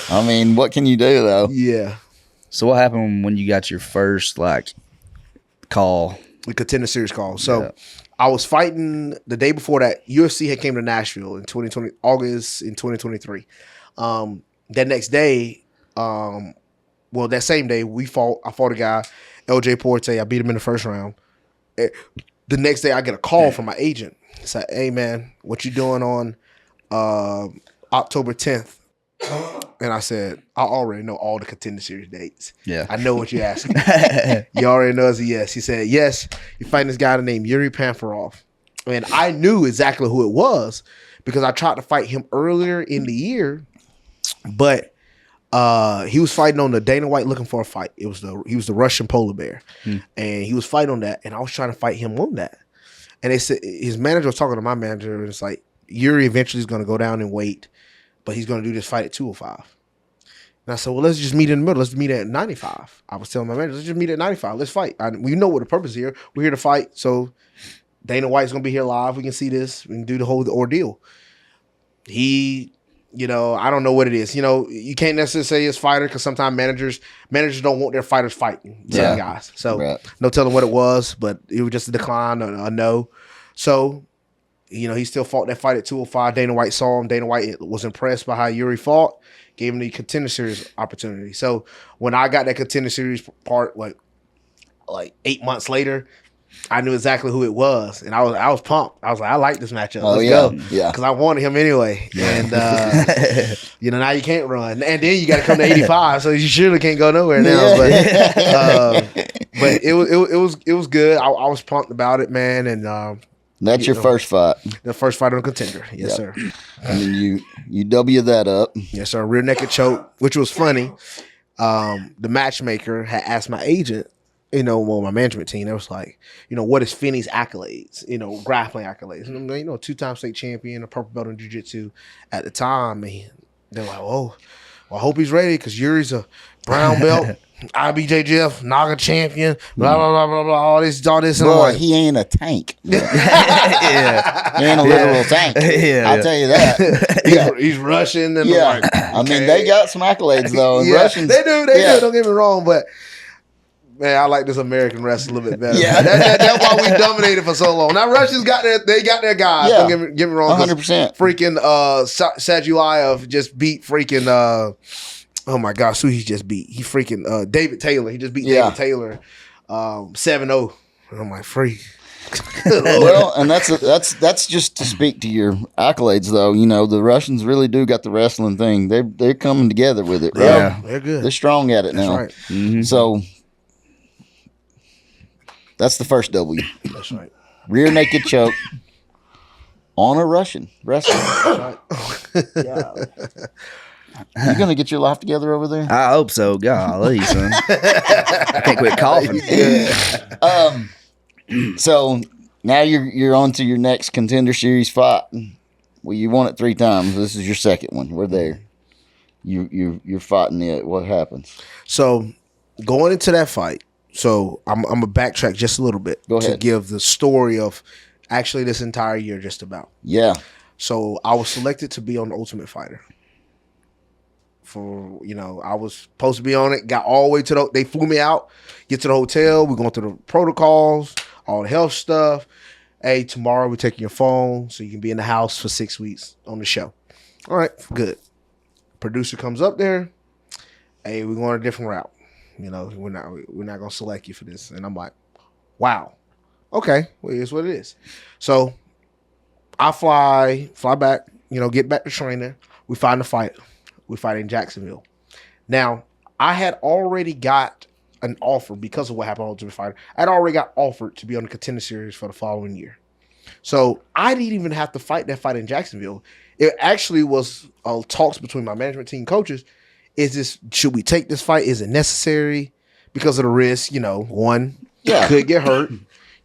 I mean, what can you do though? Yeah. So what happened when you got your first call? The Contender Series call. So I was fighting the day before that. UFC had came to Nashville in 2020, August in 2023. That next day, that same day, I fought a guy, LJ Porte. I beat him in the first round. The next day, I get a call from my agent. He said, "Hey man, what you doing on October 10th?" And I said, "I already know all the Contender Series dates. Yeah. I know what you're asking." You already know it's a yes. He said, "Yes, you're fighting this guy named Yuri Panfarov." And I knew exactly who it was because I tried to fight him earlier in the year, but he was fighting on the Dana White looking for a fight. He was the Russian polar bear, and he was fighting on that, and I was trying to fight him on that. And they said his manager was talking to my manager, and it's like Yuri eventually is going to go down in weight, but he's going to do this fight at 205. And I said, "Well, let's just meet in the middle. Let's meet at 95. I was telling my manager, "Let's just meet at 95. Let's fight. We know what the purpose is here. We're here to fight. So Dana White's going to be here live. We can see this. We can do the whole ordeal." He, I don't know what it is. You can't necessarily say it's fighter because sometimes managers don't want their fighters fighting some guys. So no telling what it was, but it was just a decline, a no. So, he still fought that fight at 205. Dana White saw him. Dana White was impressed by how Yuri fought. Gave him the Contender Series opportunity. So when I got that Contender Series part, like 8 months later, I knew exactly who it was, and I was pumped. I was like, "I like this matchup. Let's go," because I wanted him anyway. And now you can't run, and then you got to come to 85, so you surely can't go nowhere now. But it was good. I was pumped about it, man. And that's your first fight. The first fight on Contender, yes sir. And then you W that up. Yes sir. Rear naked choke, which was funny. The matchmaker had asked my agent, my management team, they was like, "What is Finney's accolades? Grappling accolades." And I'm like, 2-time state champion, a purple belt in jiu-jitsu at the time. And they're like, "Oh, well, I hope he's ready because Yuri's a brown belt, IBJJF, Naga champion, blah, blah, blah, blah, blah, all this. And Boy, like, he ain't a tank. He ain't a literal tank. I'll tell you that. He's Russian. And I mean, they got some accolades, though. Russians, they do. Don't get me wrong, but man, I like this American wrestling a little bit better. That's why we dominated for so long. Now Russians got their guys. Yeah. Don't get me wrong. 100%. Freaking Sadulayev just beat freaking oh my gosh, who he just beat? He freaking David Taylor. He just beat David Taylor 7-0. And I'm like, freak. Well, and that's just to speak to your accolades, though. The Russians really do got the wrestling thing. They're coming together with it, right? Yeah, they're good. They're strong at it now. Right. Mm-hmm. So that's the first W. That's right. Rear naked choke on a Russian wrestler. That's right. You gonna get your life together over there? I hope so. Golly, son. I can't quit coughing. So now you're on to your next Contender Series fight. Well, you won it 3 times. This is your second one. We're there. You're fighting it. What happens? So going into that fight, so I'm gonna backtrack just a little bit to give the story of actually this entire year, just about. Yeah. So I was selected to be on the Ultimate Fighter. I was supposed to be on it. Got all the way they flew me out. Get to the hotel. We're going through the protocols, all the health stuff. Hey, tomorrow we're taking your phone so you can be in the house for 6 weeks on the show. All right, good. Producer comes up there. Hey, we're going a different route. We're not gonna select you for this. And I'm like, wow. Okay, well, here's what it is. So I fly back, get back to training. We find the fight. We fight in Jacksonville. Now, I had already got an offer because of what happened on Ultimate Fighter. I'd already got offered to be on the Contender Series for the following year. So I didn't even have to fight that fight in Jacksonville. It actually was talks between my management team coaches. Should we take this fight? Is it necessary? Because of the risk, one, you could get hurt.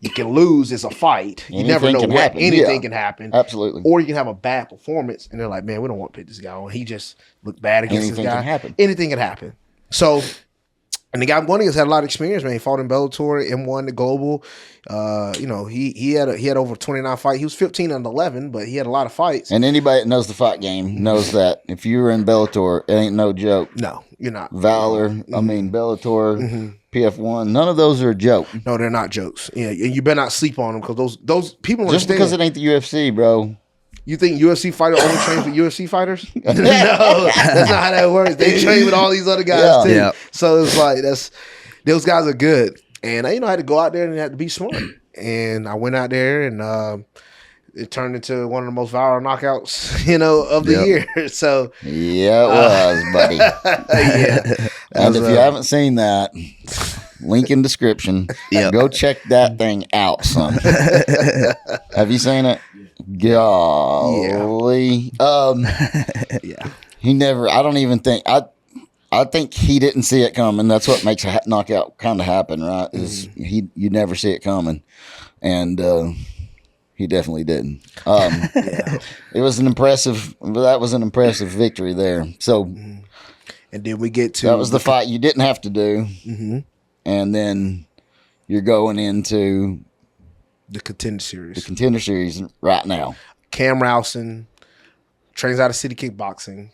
You can lose. It's a fight. You never know what. Anything can happen. Absolutely. Or you can have a bad performance, and they're like, man, we don't want to put this guy on. He just looked bad against this guy. Anything can happen. Anything can happen. So, and the guy won against had a lot of experience, man. He fought in Bellator, M1, the Global. He had over 29 fights. He was 15-11, but he had a lot of fights. And anybody that knows the fight game knows that if you were in Bellator, it ain't no joke. No, you're not. Valor, Bellator, PF1, none of those are a joke. No, they're not jokes. Yeah, and you better not sleep on them because those people Just understand. because it ain't the UFC, bro. You think UFC fighter only trains with UFC fighters? No, that's not how that works. They train with all these other guys too. Yeah. So it's like those guys are good. And I had to go out there and had to be smart. And I went out there and it turned into one of the most viral knockouts, of the year. So yeah, it was, buddy. Yeah. And if you haven't seen that, link in description. Go check that thing out, son. Have you seen it? Golly. Yeah. He never. I don't even think. I think he didn't see it coming. That's what makes a knockout kind of happen, right? Is you never see it coming, and he definitely didn't. It was an impressive. That was an impressive victory there. So, and then we get to that was the fight you didn't have to do, and then you're going into the Contender Series. The Contender Series right now. Cam Rowson trains out of City Kickboxing.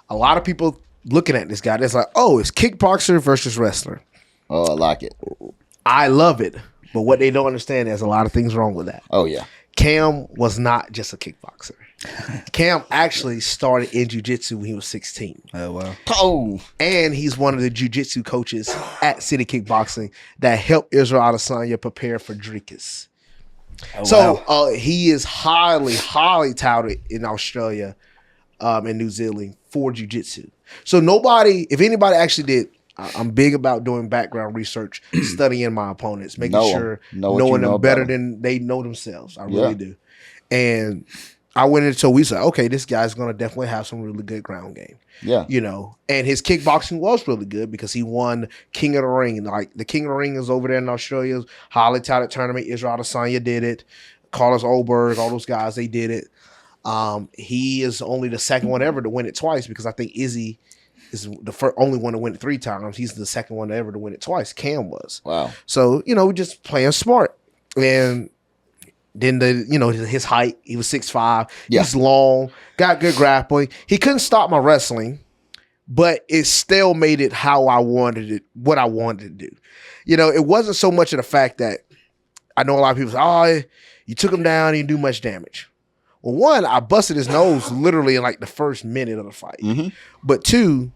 A lot of people looking at this guy, that's like, oh, it's kickboxer versus wrestler. Oh, I like it. I love it. But what they don't understand, there's a lot of things wrong with that. Oh, yeah. Cam was not just a kickboxer. Cam actually started in jiu-jitsu when he was 16. Oh, wow. Oh. And he's one of the jiu-jitsu coaches at City Kickboxing that helped Israel Adesanya prepare for Dricus. Oh, So wow. he is highly, highly touted in Australia and New Zealand for jiu-jitsu. So if anybody actually did, I'm big about doing background research, studying my opponents, making sure knowing them better than they know themselves. I really do. And I went into we said, okay, this guy's going to definitely have some really good ground game. Yeah. And his kickboxing was really good because he won King of the Ring. Like the King of the Ring is over there in Australia, highly touted tournament. Israel Adesanya did it. Carlos Oberg, all those guys, they did it. He is only the second one ever to win it twice because I think Izzy is the only one to win it 3 times. He's the second one ever to win it twice. Cam was. Wow. So, we just playing smart. And then his height, he was 6'5". Yeah. He's long, got good grappling. He couldn't stop my wrestling, but it still made it how I wanted it, what I wanted to do. It wasn't so much of the fact that I know a lot of people say, oh, you took him down, you didn't do much damage. Well, one, I busted his nose literally in like the first minute of the fight. But 2,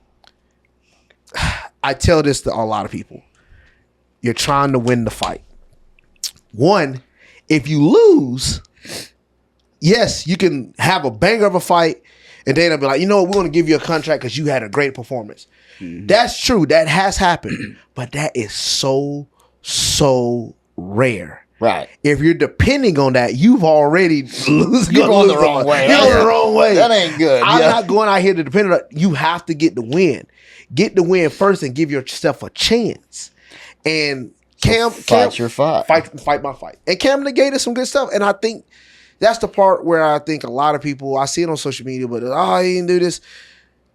I tell this to a lot of people. You're trying to win the fight. 1, if you lose, yes, you can have a banger of a fight, and then they'll be like, you know what, we're going to give you a contract because you had a great performance. That's true. That has happened. But that is so, so rare. Right. If you're depending on that, you've already You're going the wrong way. You're going the wrong way. That ain't good. I'm not going out here to depend on it. You have to get the win. Get the win first and give yourself a chance. And Fight your fight. Fight my fight. And Cam negated some good stuff. And I think that's the part where I think a lot of people, I see it on social media, but he didn't do this.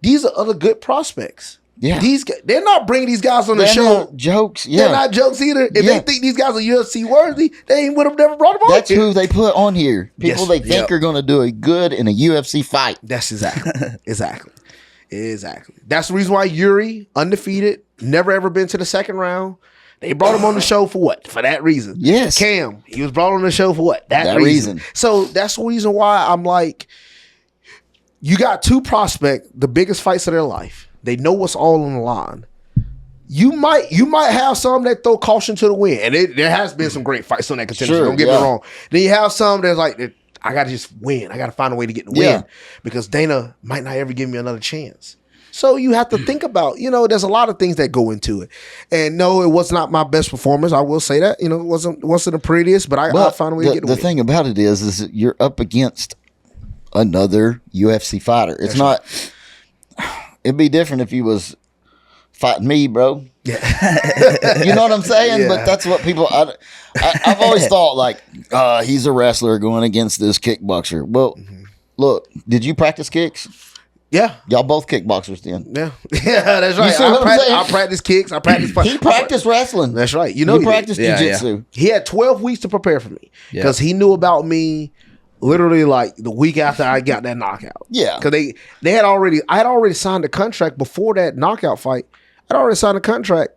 These are other good prospects. Yeah. They're not bringing these guys on the They're show. not jokes. Yeah. They're not jokes either. If they think these guys are UFC worthy, they would have never brought them on. That's who they put on here. People Yes. they think are going to do a good in a UFC fight. That's exactly. That's the reason why Yuri, undefeated, never ever been to the second round. They brought him on the show for what? For that reason. Yes. Cam, he was brought on the show for what? That reason. So that's the reason why I'm like, you got 2 prospects, the biggest fights of their life. They know what's all on the line. You might have some that throw caution to the wind, and there has been some great fights on that contender. Sure, Don't get me wrong. Then you have some that's like, I got to just win. I got to find a way to get the win because Dana might not ever give me another chance. So you have to think about, there's a lot of things that go into it. And no, it was not my best performance. I will say that. It wasn't the prettiest, but I found a way to get the win. The thing about it is that you're up against another UFC fighter. It's not. It'd be different if he was fighting me, bro. Yeah. You know what I'm saying? Yeah. But that's what people. I've always thought like he's a wrestler going against this kickboxer. Well, look, did you practice kicks? Yeah. Y'all both kickboxers then. Yeah. Yeah, that's right. see what I'm saying? I practice kicks. I practice He practiced wrestling. That's right. You He he practiced Yeah, jiu-jitsu. He had 12 weeks to prepare for me Yeah. because he knew about me literally like the week after I got that knockout. Yeah. Because I had already signed a contract before that knockout fight. I'd already signed a contract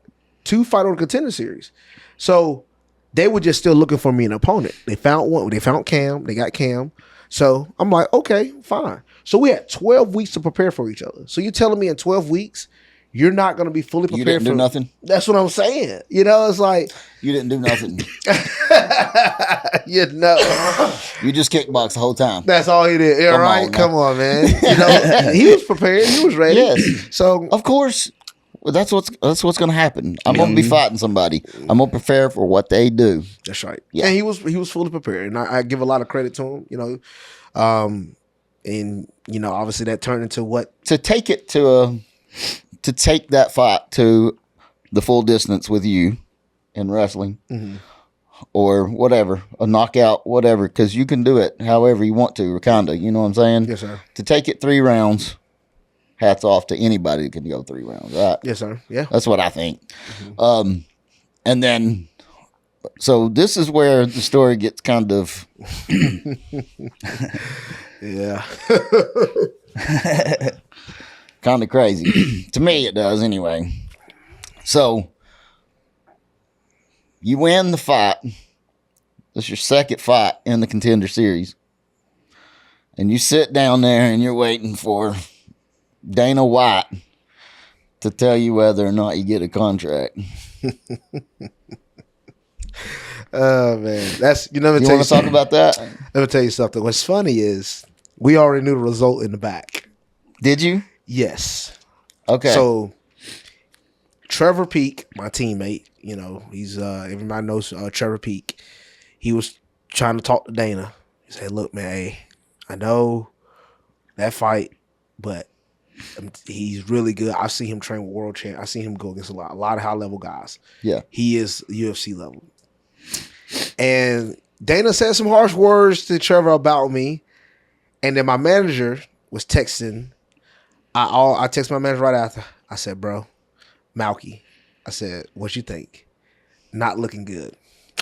to fight on the Contender Series. So they were just still looking for me an opponent. They found one. They found Cam. They got Cam. So I'm like, okay, fine. So we had 12 weeks to prepare for each other. So you're telling me in 12 weeks, you're not going to be fully prepared You didn't for do nothing? That's what I'm saying. You know, it's like, You didn't do nothing. you know, You just kickboxed the whole time. that's all he did. Yeah, Come right? on now. Come on, man. You know, he was prepared. He was ready. Yes. So Of course. Well, that's what's going to happen. I'm going to be fighting somebody. I'm going to prepare for what they do. that's right. Yeah. And he was fully prepared. And I give a lot of credit to him, you know. And, you know, obviously that turned into what? To take that fight to the full distance with you in wrestling or whatever, a knockout, whatever, because you can do it however you want to, or kind of, you know what I'm saying? Yes, sir. To take it 3 rounds, hats off to anybody that can go 3 rounds, right? Yes, sir. Yeah. That's what I think. And then, so this is where the story gets kind of, Yeah. kind of crazy. To me, it does anyway. So, you win the fight. This is your second fight in the Contender Series. And you sit down there and you're waiting for Dana White to tell you whether or not you get a contract. Oh, man. That's, you know, You want to talk about that? let me tell you something. What's funny is we already knew the result in the back. Did you? Yes. Okay. So Trevor Peak, my teammate, you know, he's everybody knows Trevor Peak. He was trying to talk to Dana. He said, "Look, man, hey, I know that fight, but he's really good. I've seen him train with world champ. I've seen him go against a lot of high level guys. Yeah. He is UFC level." And Dana said some harsh words to Trevor about me, and then my manager was texting. I text my manager right after. I said, "Bro, Malky," I said, "What you think? Not looking good."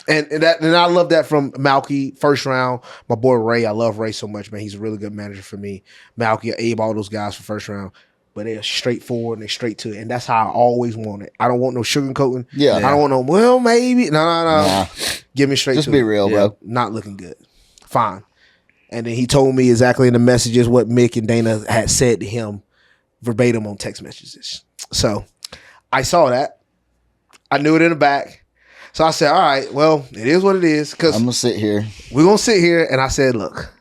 And I love that from Malky, first round. My boy Ray, I love Ray so much, man. He's a really good manager for me. Malky, Abe, all those guys for first round. But they're straightforward and they're straight to it. And that's how I always want it. I don't want no sugarcoating. Yeah. I don't want no, well, maybe. No. Nah. Give me straight Just to be it. real, Yeah. bro. Not looking good. Fine. And then he told me exactly in the messages what Mick and Dana had said to him verbatim on text messages. So I saw that. I knew it in the back. So I said, all right, well, it is what it is. Because I'm going to sit here. we're going to sit here. And I said, look,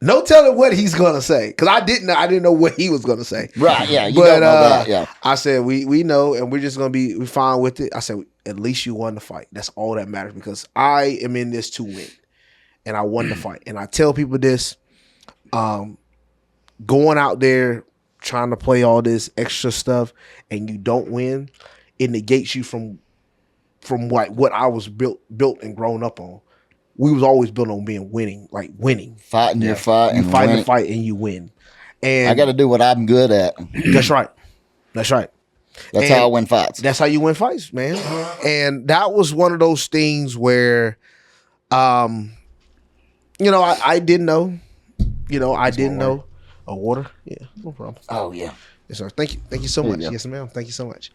no telling what he's going to say. Because I didn't know what he was going to say. Right, yeah. You But don't know that, yeah. I said, we know, and we're just going to be fine with it. I said, at least you won the fight. That's all that matters, because I am in this to win. And I won the fight. And I tell people this, going out there, trying to play all this extra stuff, and you don't win, it negates you from what I was built and grown up on. We was always built on being winning. Fighting your fight. You and fight win the it. fight and you win. And I got to do what I'm good at. that's right. That's right. That's And how I win fights. That's how you win fights, man. And that was one of those things where, I didn't know. I didn't know. A water? Yeah, no problem. Oh, yeah. Yes, sir. Thank you so much. you go. Yes, ma'am. Thank you so much.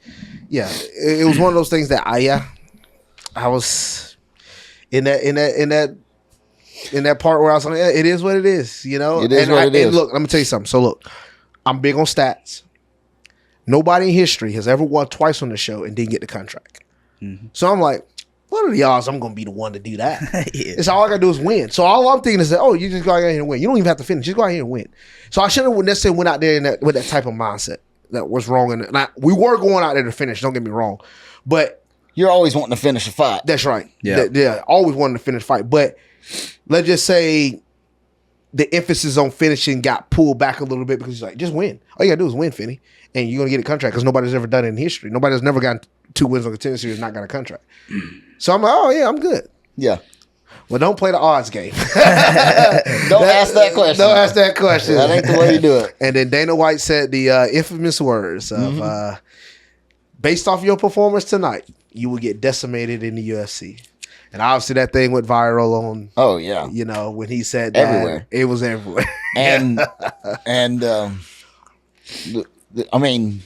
Yeah, it was one of those things that I was in that part where I was like, yeah, it is what it is, It is what it is. And look, let me tell you something. So look, I'm big on stats. Nobody in history has ever won twice on the show and didn't get the contract. Mm-hmm. So I'm like, what are the odds I'm going to be the one to do that? Yeah. It's all I got to do is win. So all I'm thinking is that, you just go out here and win. You don't even have to finish. Just go out here and win. So I shouldn't have necessarily went out there with that type of mindset. That was wrong. And we were going out there to finish. Don't get me wrong. But You're always wanting to finish a fight. that's right. Yeah. Always wanted to finish fight. But let's just say the emphasis on finishing got pulled back a little bit, because he's like, just win. All you got to do is win, Finney. And you're going to get a contract, because nobody's ever done it in history. Nobody's never gotten 2 wins on Contender Series and not got a contract. So I'm like, oh, yeah, I'm good. Yeah. Well, don't play the odds game. Don't ask that question. Don't ask that question. That ain't the way you do it. And then Dana White said the infamous words of, based off your performance tonight, you will get decimated in the UFC. And obviously that thing went viral on. Oh yeah. You know, when he said that, everywhere. It was everywhere. And I mean,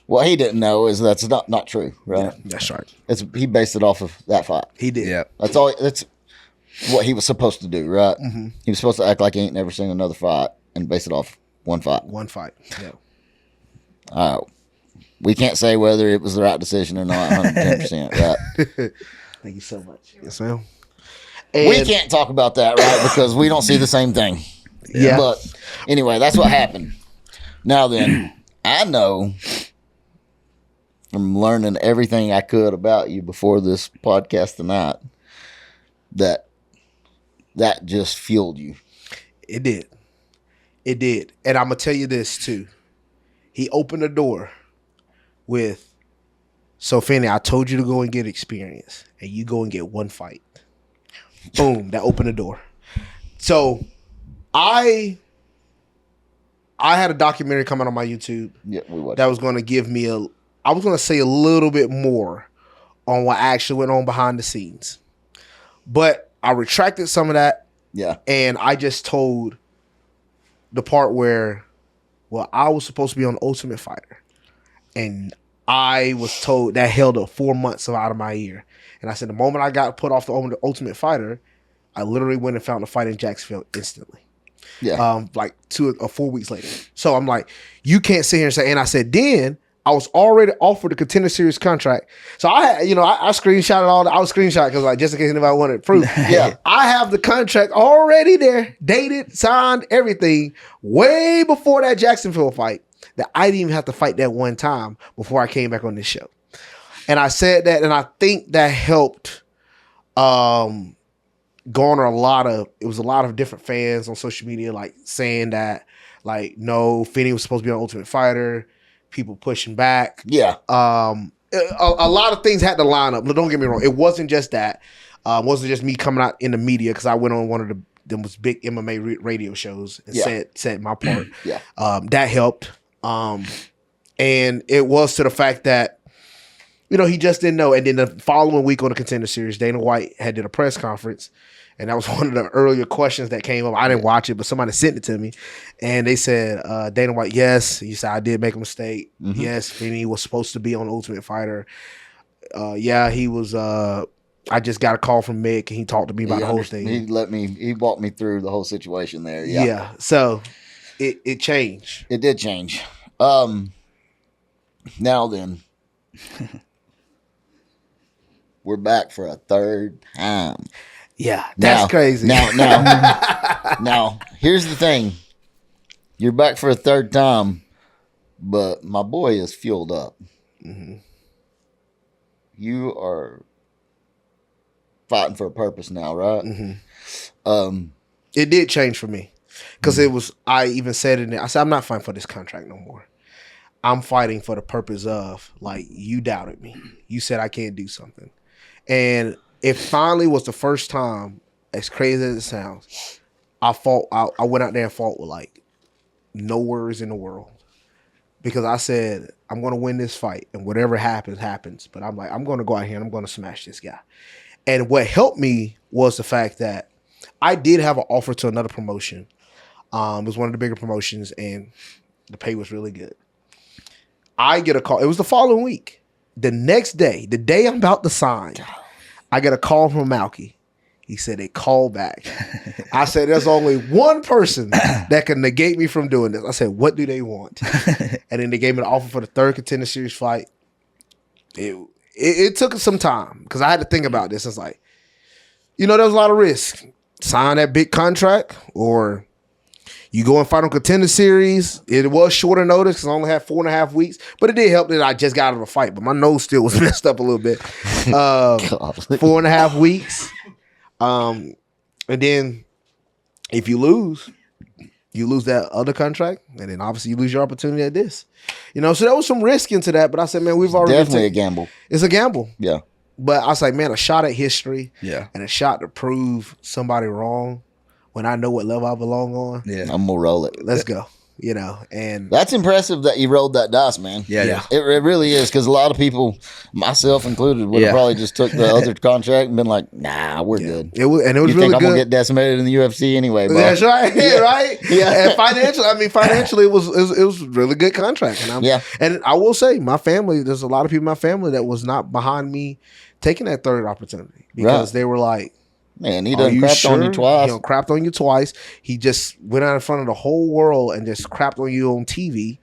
what he didn't know is that's not true, right? Yeah, that's right. He based it off of that fight. He did. Yeah. That's all. That's what he was supposed to do, right? Mm-hmm. He was supposed to act like he ain't never seen another fight and base it off one fight. One fight. Yeah. We can't say whether it was the right decision or not 110%, right? Thank you so much. Yes, ma'am. We can't talk about that, right? Because we don't see the same thing. Yeah. But anyway, that's what happened. Now then, I know from learning everything I could about you before this podcast tonight that just fueled you. It did. It did. And I'm going to tell you this too. He opened the door with, so Finney, I told you to go and get experience and you go and get one fight. Boom, that opened the door. So I had a documentary coming on my YouTube that was going to give me I was going to say a little bit more on what actually went on behind the scenes. But I retracted some of that. Yeah. And I just told the part where, well, I was supposed to be on Ultimate Fighter. And I was told that held 4 months out of my year. And I said, the moment I got put off the Ultimate Fighter, I literally went and found a fight in Jacksonville instantly. Yeah. Like 2 or 4 weeks later. So I'm like, you can't sit here and say, and I said, then I was already offered a Contender Series contract. So I had, I screenshotted all that. I was screenshot because like, just in case anybody wanted proof. Yeah. I have the contract already there, dated, signed, everything, way before that Jacksonville fight that I didn't even have to fight that one time before I came back on this show. And I said that, and I think that helped garner a lot of different fans on social media, like saying that, like, no, Finney was supposed to be on Ultimate Fighter. People pushing back. Yeah. A lot of things had to line up. Don't get me wrong. It wasn't just that. It wasn't just me coming out in the media because I went on one of them was big MMA radio shows and said my part. Yeah. That helped. And it was to the fact that, he just didn't know. And then the following week on the Contender Series, Dana White did a press conference. And that was one of the earlier questions that came up. I didn't watch it, but somebody sent it to me. And they said, Dana White, yes. He said, I did make a mistake. Mm-hmm. Yes, Finney was supposed to be on Ultimate Fighter. Yeah, he was. I just got a call from Mick, and he talked to me about the whole thing. He walked me through the whole situation there. Yeah. Yeah. So it changed. It did change. Now then, we're back for a third time. Yeah, that's crazy. Now, here's the thing. You're back for a third time, but my boy is fueled up. Mm-hmm. You are fighting for a purpose now, right? Mm-hmm. It did change for me because it was. I even said it. I said, I'm not fighting for this contract no more. I'm fighting for the purpose of, like, you doubted me. You said I can't do something, and it finally was the first time, as crazy as it sounds, I went out there and fought with like no worries in the world. Because I said, I'm going to win this fight and whatever happens, happens. But I'm like, I'm going to go out here and I'm going to smash this guy. And what helped me was the fact that I did have an offer to another promotion. It was one of the bigger promotions and the pay was really good. I get a call. It was the following week. The next day, the day I'm about to sign, I get a call from Malky. He said they called back. I said, there's only one person that can negate me from doing this. I said, what do they want? And then they gave me the offer for the third Contender Series fight. It took some time because I had to think about this. It's like, there was a lot of risk. Sign that big contract or you go and fight on Contender Series. It was shorter notice because I only had 4.5 weeks. But it did help that I just got out of a fight. But my nose still was messed up a little bit. 4.5 weeks. And then if you lose that other contract. And then obviously you lose your opportunity at this. So there was some risk into that. But I said, man, we've already definitely a gamble. It's a gamble. Yeah. But I was like, man, a shot at history Yeah. and a shot to prove somebody wrong when I know what level I belong on. Yeah. I'm gonna roll it. Let's go. You know, and That's impressive that you rolled that dice, man. Yeah. Yeah. It really is, because a lot of people, myself included, would have Yeah. probably just took the other contract and been like, "Nah, we're good." it was You really think I'm good. gonna get decimated in the UFC anyway, bro? That's right, right. Yeah. And financially, it was a really good contract. And and I will say, my family, there's a lot of people in my family that was not behind me taking that third opportunity because they were like, Man, he "Are done you crapped sure?" on you twice. He done crapped on you twice. He just went out in front of the whole world and just crapped on you on TV,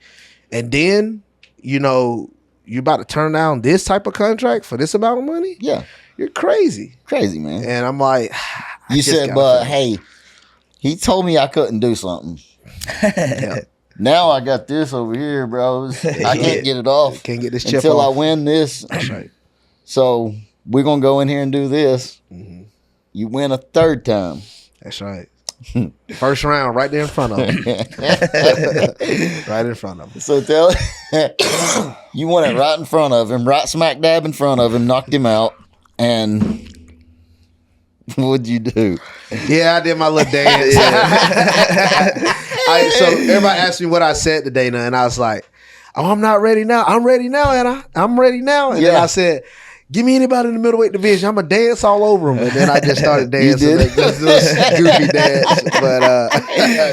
and then you about to turn down this type of contract for this amount of money? Yeah, You're crazy. crazy, man. And I'm like, You said, but hey, he told me I couldn't do something. Now I got this over here, bros. I can't get it off. Can't get this chip until off. I win this. That's right. So we're gonna go in here and do this. Mm-hmm. You win a third time. That's right. First round, right there in front of him. Right in front of him. So tell you won it right in front of him, right smack dab in front of him, knocked him out, and what'd you do? Yeah, I did my little dance. So everybody asked me what I said today, now, and I was like, "Oh, I'm not ready now. I'm ready now, Anna. I'm ready now." And then I said, "Give me anybody in the middleweight division. I'm gonna dance all over them." And then I just started dancing, You did? like, just this goofy dance. But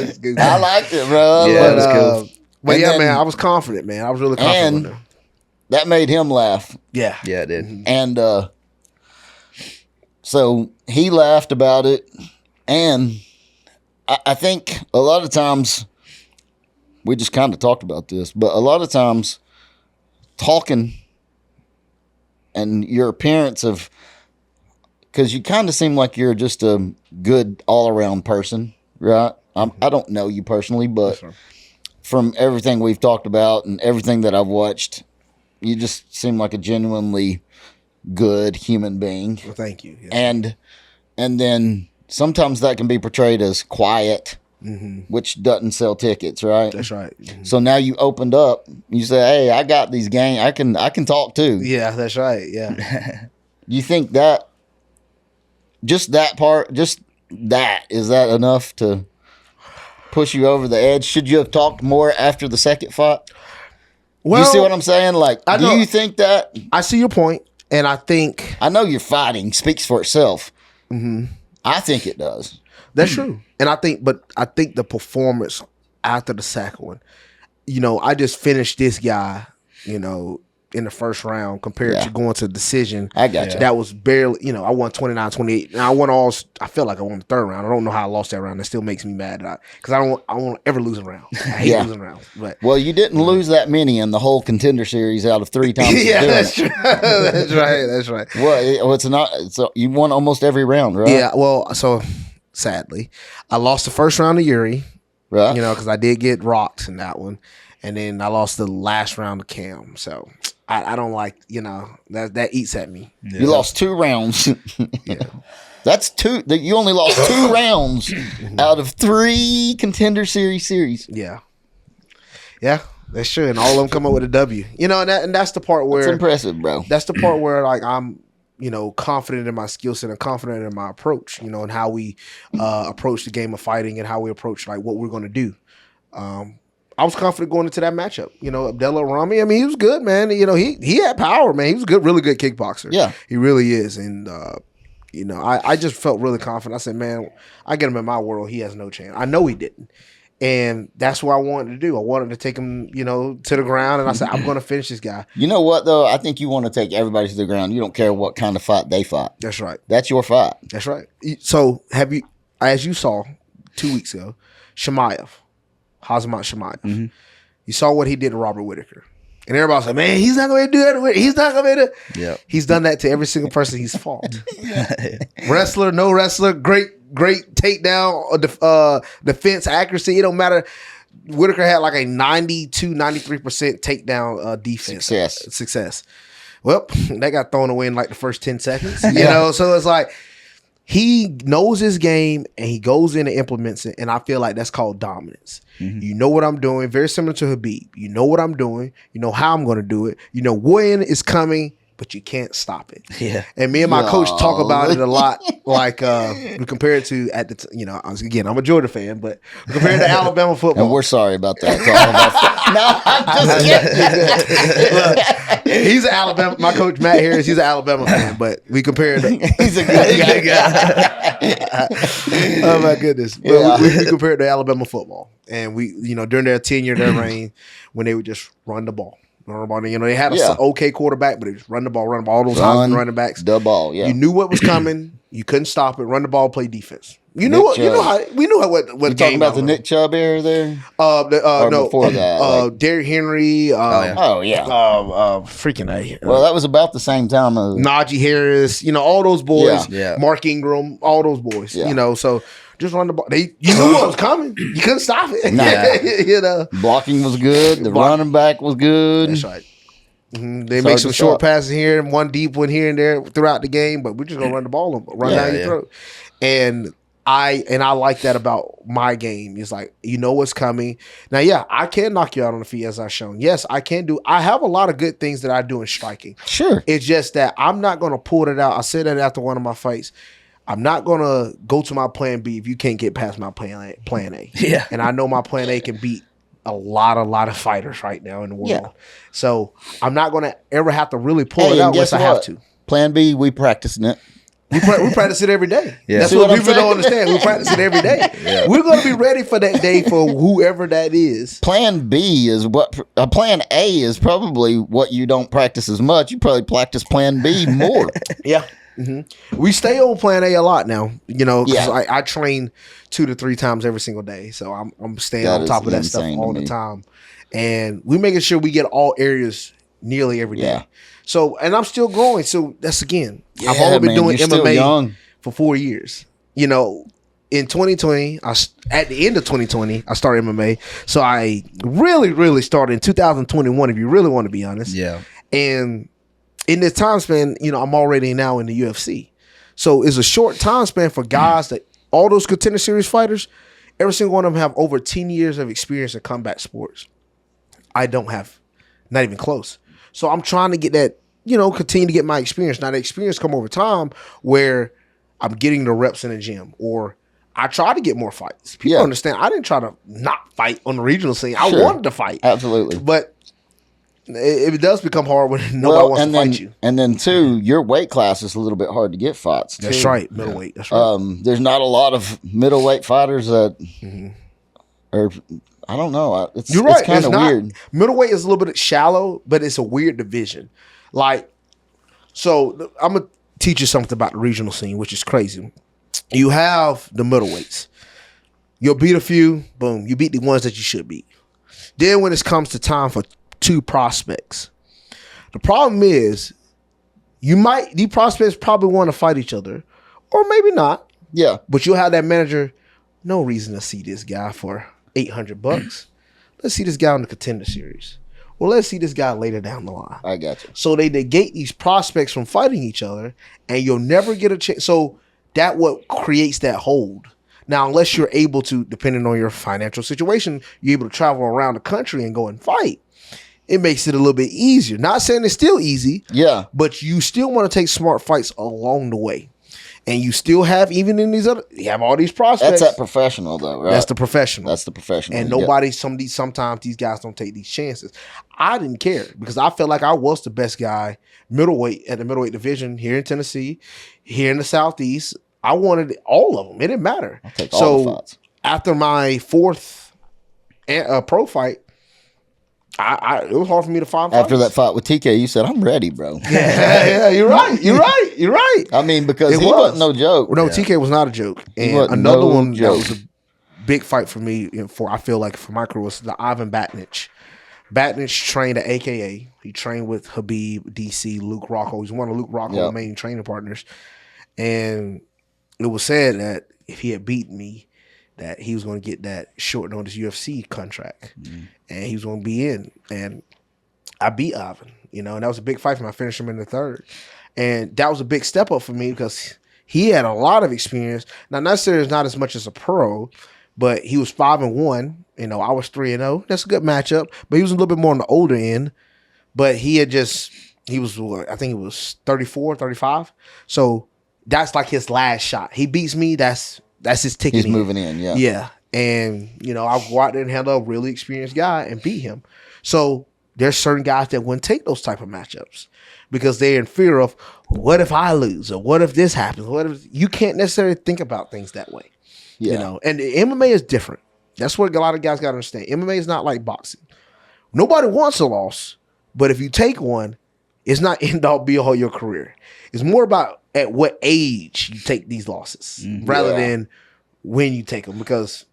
it's goofy. I liked it, bro. Yeah, But, it was cool. But And yeah, then- man, I was confident, man. I was really confident. And with him. that made him laugh. Yeah, Yeah, it did. And so he laughed about it. And I think a lot of times, we just kind of talked about this, but a lot of times talking and your appearance of, because you kind of seem like you're just a good all-around person, right? I don't know you personally, but Yes, sir. from everything we've talked about and everything that I've watched, you just seem like a genuinely good human being. Well, thank you. Yes. And then sometimes that can be portrayed as quiet, which doesn't sell tickets, right? That's right. Mhm. So now you opened up. You say, "Hey, I got these game. I can talk too." Yeah, that's right. Yeah. You think that just that part, just that, is that enough to push you over the edge? Should you have talked more after the second fight? Well, You see what I'm saying? Like, I do know- you think that? I see your point, and I think I know your fighting speaks for itself. I think it does. that's true. And I think the performance after the second one, I just finished this guy, in the first round compared Yeah. to going to decision. I got you. That was barely, I won 29-28. And I won I feel like I won the third round. I don't know how I lost that round. That still makes me mad because I don't ever lose a round. I hate Yeah. losing rounds. But Well, you didn't lose that many in the whole Contender Series out of 3 times. yeah, doing that's it. true. That's right. That's right. Well, it's not. So you won almost every round, right? Yeah, well, so sadly, I lost the first round to Yuri, Right. because I did get rocked in that one. And then I lost the last round to Cam. So I don't like, that eats at me. You lost 2 rounds. Yeah. That's 2. You only lost 2 rounds out of 3 Contender Series. Yeah. Yeah, that's true. And all of them come up with a W. And that's the part where It's impressive, bro. that's the part where like I'm, confident in my skill set and confident in my approach, and how we approach the game of fighting and how we approach like what we're going to do. I was confident going into that matchup. Abdullah Rami, I mean, he was good, man. He had power, man. He was good, really good kickboxer. Yeah. He really is. And, I just felt really confident. I said, man, I get him in my world. He has no chance. I know he didn't. And that's what I wanted to do. I wanted to take him, to the ground. And I said, I'm going to finish this guy. You know what, though? I think you want to take everybody to the ground. You don't care what kind of fight they fight. That's right. That's your fight. That's right. So have you, as you saw 2 weeks ago, Shemaev, Hazmat Shemaev, you saw what he did to Robert Whitaker. And everybody's like, man, he's not going to do that to Whitaker. He's not going to do that. Yep. He's done that to every single person he's fought. Wrestler, no wrestler, great takedown, defense accuracy. It don't matter. Whitaker had like a 92-93% takedown defense. Success. Well, that got thrown away in like the first 10 seconds. So it's like he knows his game and he goes in and implements it. And I feel like that's called dominance. You know what I'm doing. Very similar to Habib. You know what I'm doing. You know how I'm going to do it. You know when it's coming. but you can't stop it. Yeah. And me and my coach talk about it a lot. Like we compare it to again, I'm a Georgia fan, but we compare it to Alabama football. And we're sorry about that. To all of our no, I'm just kidding. Look, he's an Alabama. My coach Matt Harris, he's an Alabama fan, but we compare it. He's a good guy. Oh my goodness! But Yeah. we compare it to Alabama football, and we, during their tenure, their reign, when they would just run the ball. They had an okay quarterback, but they just run the ball. All those Heisman running backs. The ball, yeah. You knew what was coming. You couldn't stop it. Run the ball, play defense. We knew what you game. talking about the Nick Chubb era there? No, before that. Derrick Henry. Freaking A. Well, that was about the same time. Najee Harris. All those boys. Yeah. Mark Ingram. All those boys. Yeah. So just run the ball. You knew what was coming. You couldn't stop it. Nah. Blocking was good. The running back was good. That's right. They make some short passes here and one deep one here and there throughout the game, but we're just gonna run the ball and run down your throat. And I like that about my game. It's like, you know what's coming. Now, I can knock you out on the feet as I've shown. Yes, I can do. I have a lot of good things that I do in striking. Sure. It's just that I'm not gonna pull it out. I said that after one of my fights. I'm not gonna go to my plan B if you can't get past my plan A. Yeah. And I know my plan A can beat a lot of fighters right now in the world. Yeah. So I'm not going to ever have to really pull it out unless I have to. Plan B, we practicing it. We practice it every day. Yeah. That's See what what I'm people saying? don't understand. We practice it every day. Yeah. We're going to be ready for that day for whoever that is. Plan B is Plan A is probably what you don't practice as much. You probably practice Plan B more. Yeah. Mm-hmm. We stay on plan A a lot now, because I train 2 to 3 times every single day. So I'm staying on top of that stuff all the time. And we making sure we get all areas nearly every day. Yeah. So, and I'm still growing. So that's again, I've only been doing MMA for 4 years. In 2020, at the end of 2020, I started MMA. So I really, really started in 2021, if you really want to be honest. Yeah. And in this time span, I'm already now in the UFC. So it's a short time span for guys that all those Contender Series fighters, every single one of them have over 10 years of experience in combat sports. I don't have, not even close. So I'm trying to get that, continue to get my experience. Now the experience come over time where I'm getting the reps in the gym, or I try to get more fights. People understand I didn't try to not fight on the regional scene. I wanted to fight. Absolutely. But it does become hard when nobody wants to fight you. And then too, your weight class is a little bit hard to get fights. That's right, middleweight. That's right. There's not a lot of middleweight fighters that are. I don't know. You're right. It's kind of weird. Middleweight is a little bit shallow, but it's a weird division. So I'm gonna teach you something about the regional scene, which is crazy. You have the middleweights. You'll beat a few. Boom. You beat the ones that you should beat. Then when it comes to time for 2 prospects. The problem is these prospects probably want to fight each other, or maybe not. Yeah. But you'll have that manager, no reason to see this guy for $800. Let's see this guy on the Contender Series. Well, let's see this guy later down the line. I got you. So they negate these prospects from fighting each other, and you'll never get a chance. So that what creates that hold. Now, unless you're able to, depending on your financial situation, you're able to travel around the country and go and fight. It makes it a little bit easier. Not saying it's still easy. Yeah. But you still want to take smart fights along the way. And you still have, even in these other, you have all these prospects. That's that professional though, right? That's the professional. That's the professional. And nobody, sometimes these guys don't take these chances. I didn't care because I felt like I was the best guy middleweight at the middleweight division here in Tennessee, here in the Southeast. I wanted all of them. It didn't matter. I'll take all the fights. After my 4th pro fight, it was hard for me to find After fights. that fight with TK, you said, "I'm ready, bro." Yeah, you're right. I mean, because he wasn't no joke. No, TK was not a joke. And wasn't another no one joke. that was a big fight for me, I feel like for my career, was the Ivan Batnich. Batnich trained at AKA. He trained with Habib, DC, Luke Rocco. He's one of Luke Rocco's main training partners. And it was said that if he had beaten me, that he was going to get that short notice UFC contract. And he was going to be in. And I beat Ivan, and that was a big fight for me. I finished him in the 3rd. And that was a big step up for me because he had a lot of experience. Now, necessarily not as much as a pro, but he was 5-1. I was 3-0. That's a good matchup. But he was a little bit more on the older end. But he had just He was, I think he was 34, 35. So that's like his last shot. He beats me. That's his ticket. He's moving in. Yeah. Yeah. And, I'll go out there and handle a really experienced guy and beat him. So there's certain guys that wouldn't take those type of matchups because they're in fear of, what if I lose? Or what if this happens? What if you can't necessarily think about things that way? Yeah. And MMA is different. That's what a lot of guys got to understand. MMA is not like boxing. Nobody wants a loss, but if you take one, it's not end all be all your career. It's more about at what age you take these losses rather than when you take them. Because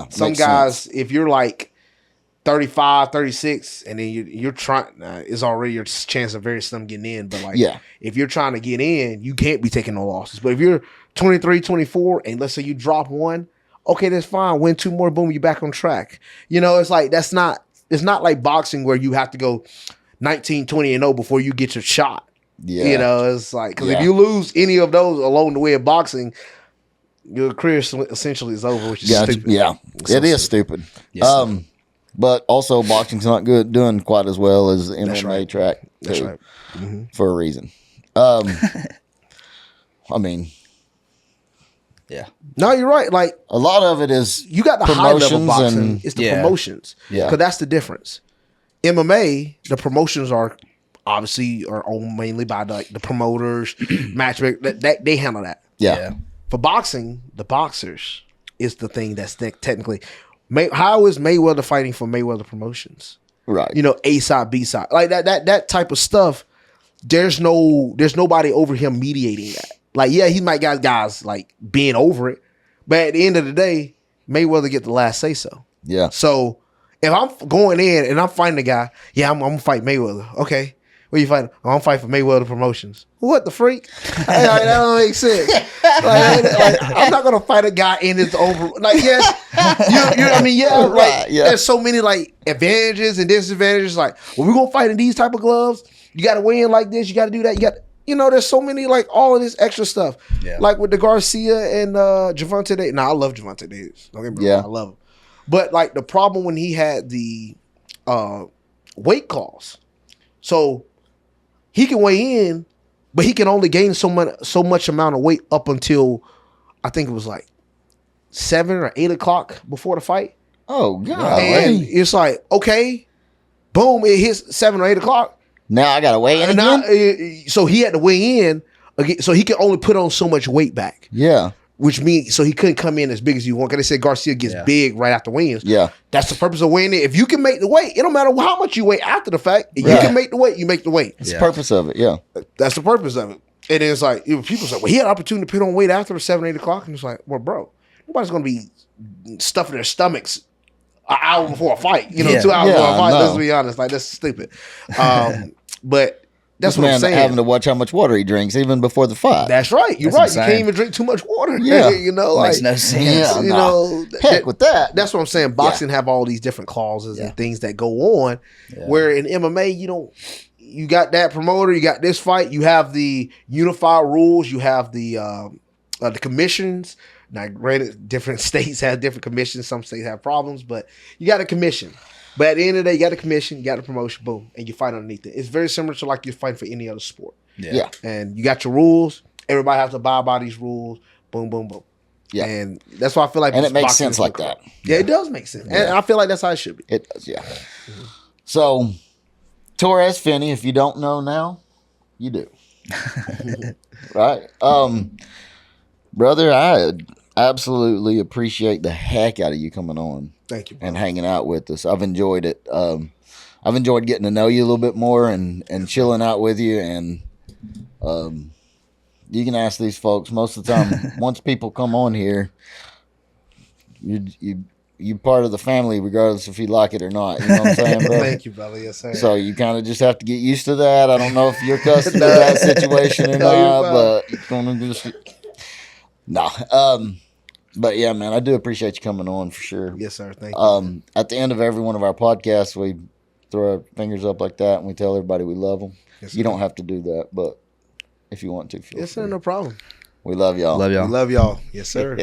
some guys, if you're like 35, 36, and then you're trying, it's already your chance of very slim getting in. But if you're trying to get in, you can't be taking no losses. But if you're 23, 24, and let's say you drop one, okay, that's fine. Win 2 more, boom, you're back on track. It's like it's not like boxing where you have to go 19, 20, and 0 before you get your shot. Yeah. It's like, because if you lose any of those along the way of boxing, your career essentially is over, which is stupid. Yeah, it is stupid. Yes. But also boxing's not doing quite as well as the MMA track. That's right. For a reason. I mean, yeah. No, you're right. Like, a lot of it is you got the high level boxing. And, it's the promotions. Yeah. Because that's the difference. MMA, the promotions are obviously owned mainly by the promoters, matchmakers. They handle that. Yeah. For boxing, the boxers is the thing that's technically. How is Mayweather fighting for Mayweather Promotions? Right. A side, B side, like that type of stuff. There's nobody over him mediating that. Like, yeah, he might got guys like being over it, but at the end of the day, Mayweather get the last say so. Yeah. So if I'm going in and I'm fighting a guy, I'm gonna fight Mayweather. Okay. What you fighting? I'm fighting for Mayweather Promotions. What the freak? That don't make sense. I'm not gonna fight a guy in his over. Like, yes, there's so many like advantages and disadvantages. Like, well, we're gonna fight in these type of gloves. You got to weigh in like this. You got to do that. You got, there's so many like all of this extra stuff. Yeah. Like with the Garcia and Gervonta Davis. Nah, I love Gervonta Davis. Don't get me wrong, I love him. But like the problem when he had the weight clause, so he can weigh in, but he can only gain so much amount of weight up until I think it was like 7 or 8 o'clock before the fight. Oh God! And it's like, okay, boom, it hits 7 or 8 o'clock. Now I gotta weigh in again? So he had to weigh in again. So he could only put on so much weight back. Yeah. Which means, so he couldn't come in as big as you want. Because they said Garcia gets big right after weigh-ins. Yeah. That's the purpose of weighing in. If you can make the weight, it don't matter how much you weigh after the fact. If you can make the weight, you make the weight. That's the purpose of it, yeah. That's the purpose of it. And then it's like, people say, well, he had an opportunity to put on weight after 7, 8 o'clock. And it's like, well, bro, nobody's going to be stuffing their stomachs an hour before a fight. 2 hours before a fight. Let's be honest. Like, that's stupid. But that's what I'm saying. Having to watch how much water he drinks even before the fight. That's right. You're right. Insane. You can't even drink too much water. Yeah. Makes no sense. Heck with that. That's what I'm saying. Boxing have all these different clauses and things that go on. Yeah. Where in MMA, you got that promoter, you got this fight, you have the unified rules, you have the commissions. Now, granted, different states have different commissions. Some states have problems, but you got a commission. But at the end of the day, you got a commission, you got a promotion, boom, and you fight underneath it. It's very similar to like you're fighting for any other sport. Yeah. And you got your rules. Everybody has to abide by these rules. Boom, boom, boom. Yeah. And that's why I feel like... And it makes sense like that. Yeah, it does make sense. And I feel like that's how it should be. It does, yeah. Mm-hmm. So, Torrez Finney, if you don't know now, you do. Right? Brother, I absolutely appreciate the heck out of you coming on. Thank you, bro. And hanging out with us. I've enjoyed it. I've enjoyed getting to know you a little bit more and chilling out with you. And you can ask these folks most of the time. Once people come on here, you part of the family, regardless if you like it or not. You know what I'm saying, bro? Thank you, brother. Yes, sir. So you kind of just have to get used to that. I don't know if you're accustomed to that situation or not, but it's gonna just But yeah, man, I do appreciate you coming on for sure. Yes, sir. Thank you. At the end of every one of our podcasts, we throw our fingers up like that and we tell everybody we love them. Yes, you don't have to do that, but if you want to, feel yes, free. sir. No problem. We love y'all. Love y'all. We love y'all. Yes, sir.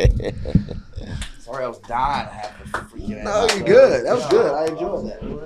Sorry, I was dying to have to freaking. No, you're good. That was good. I enjoyed that.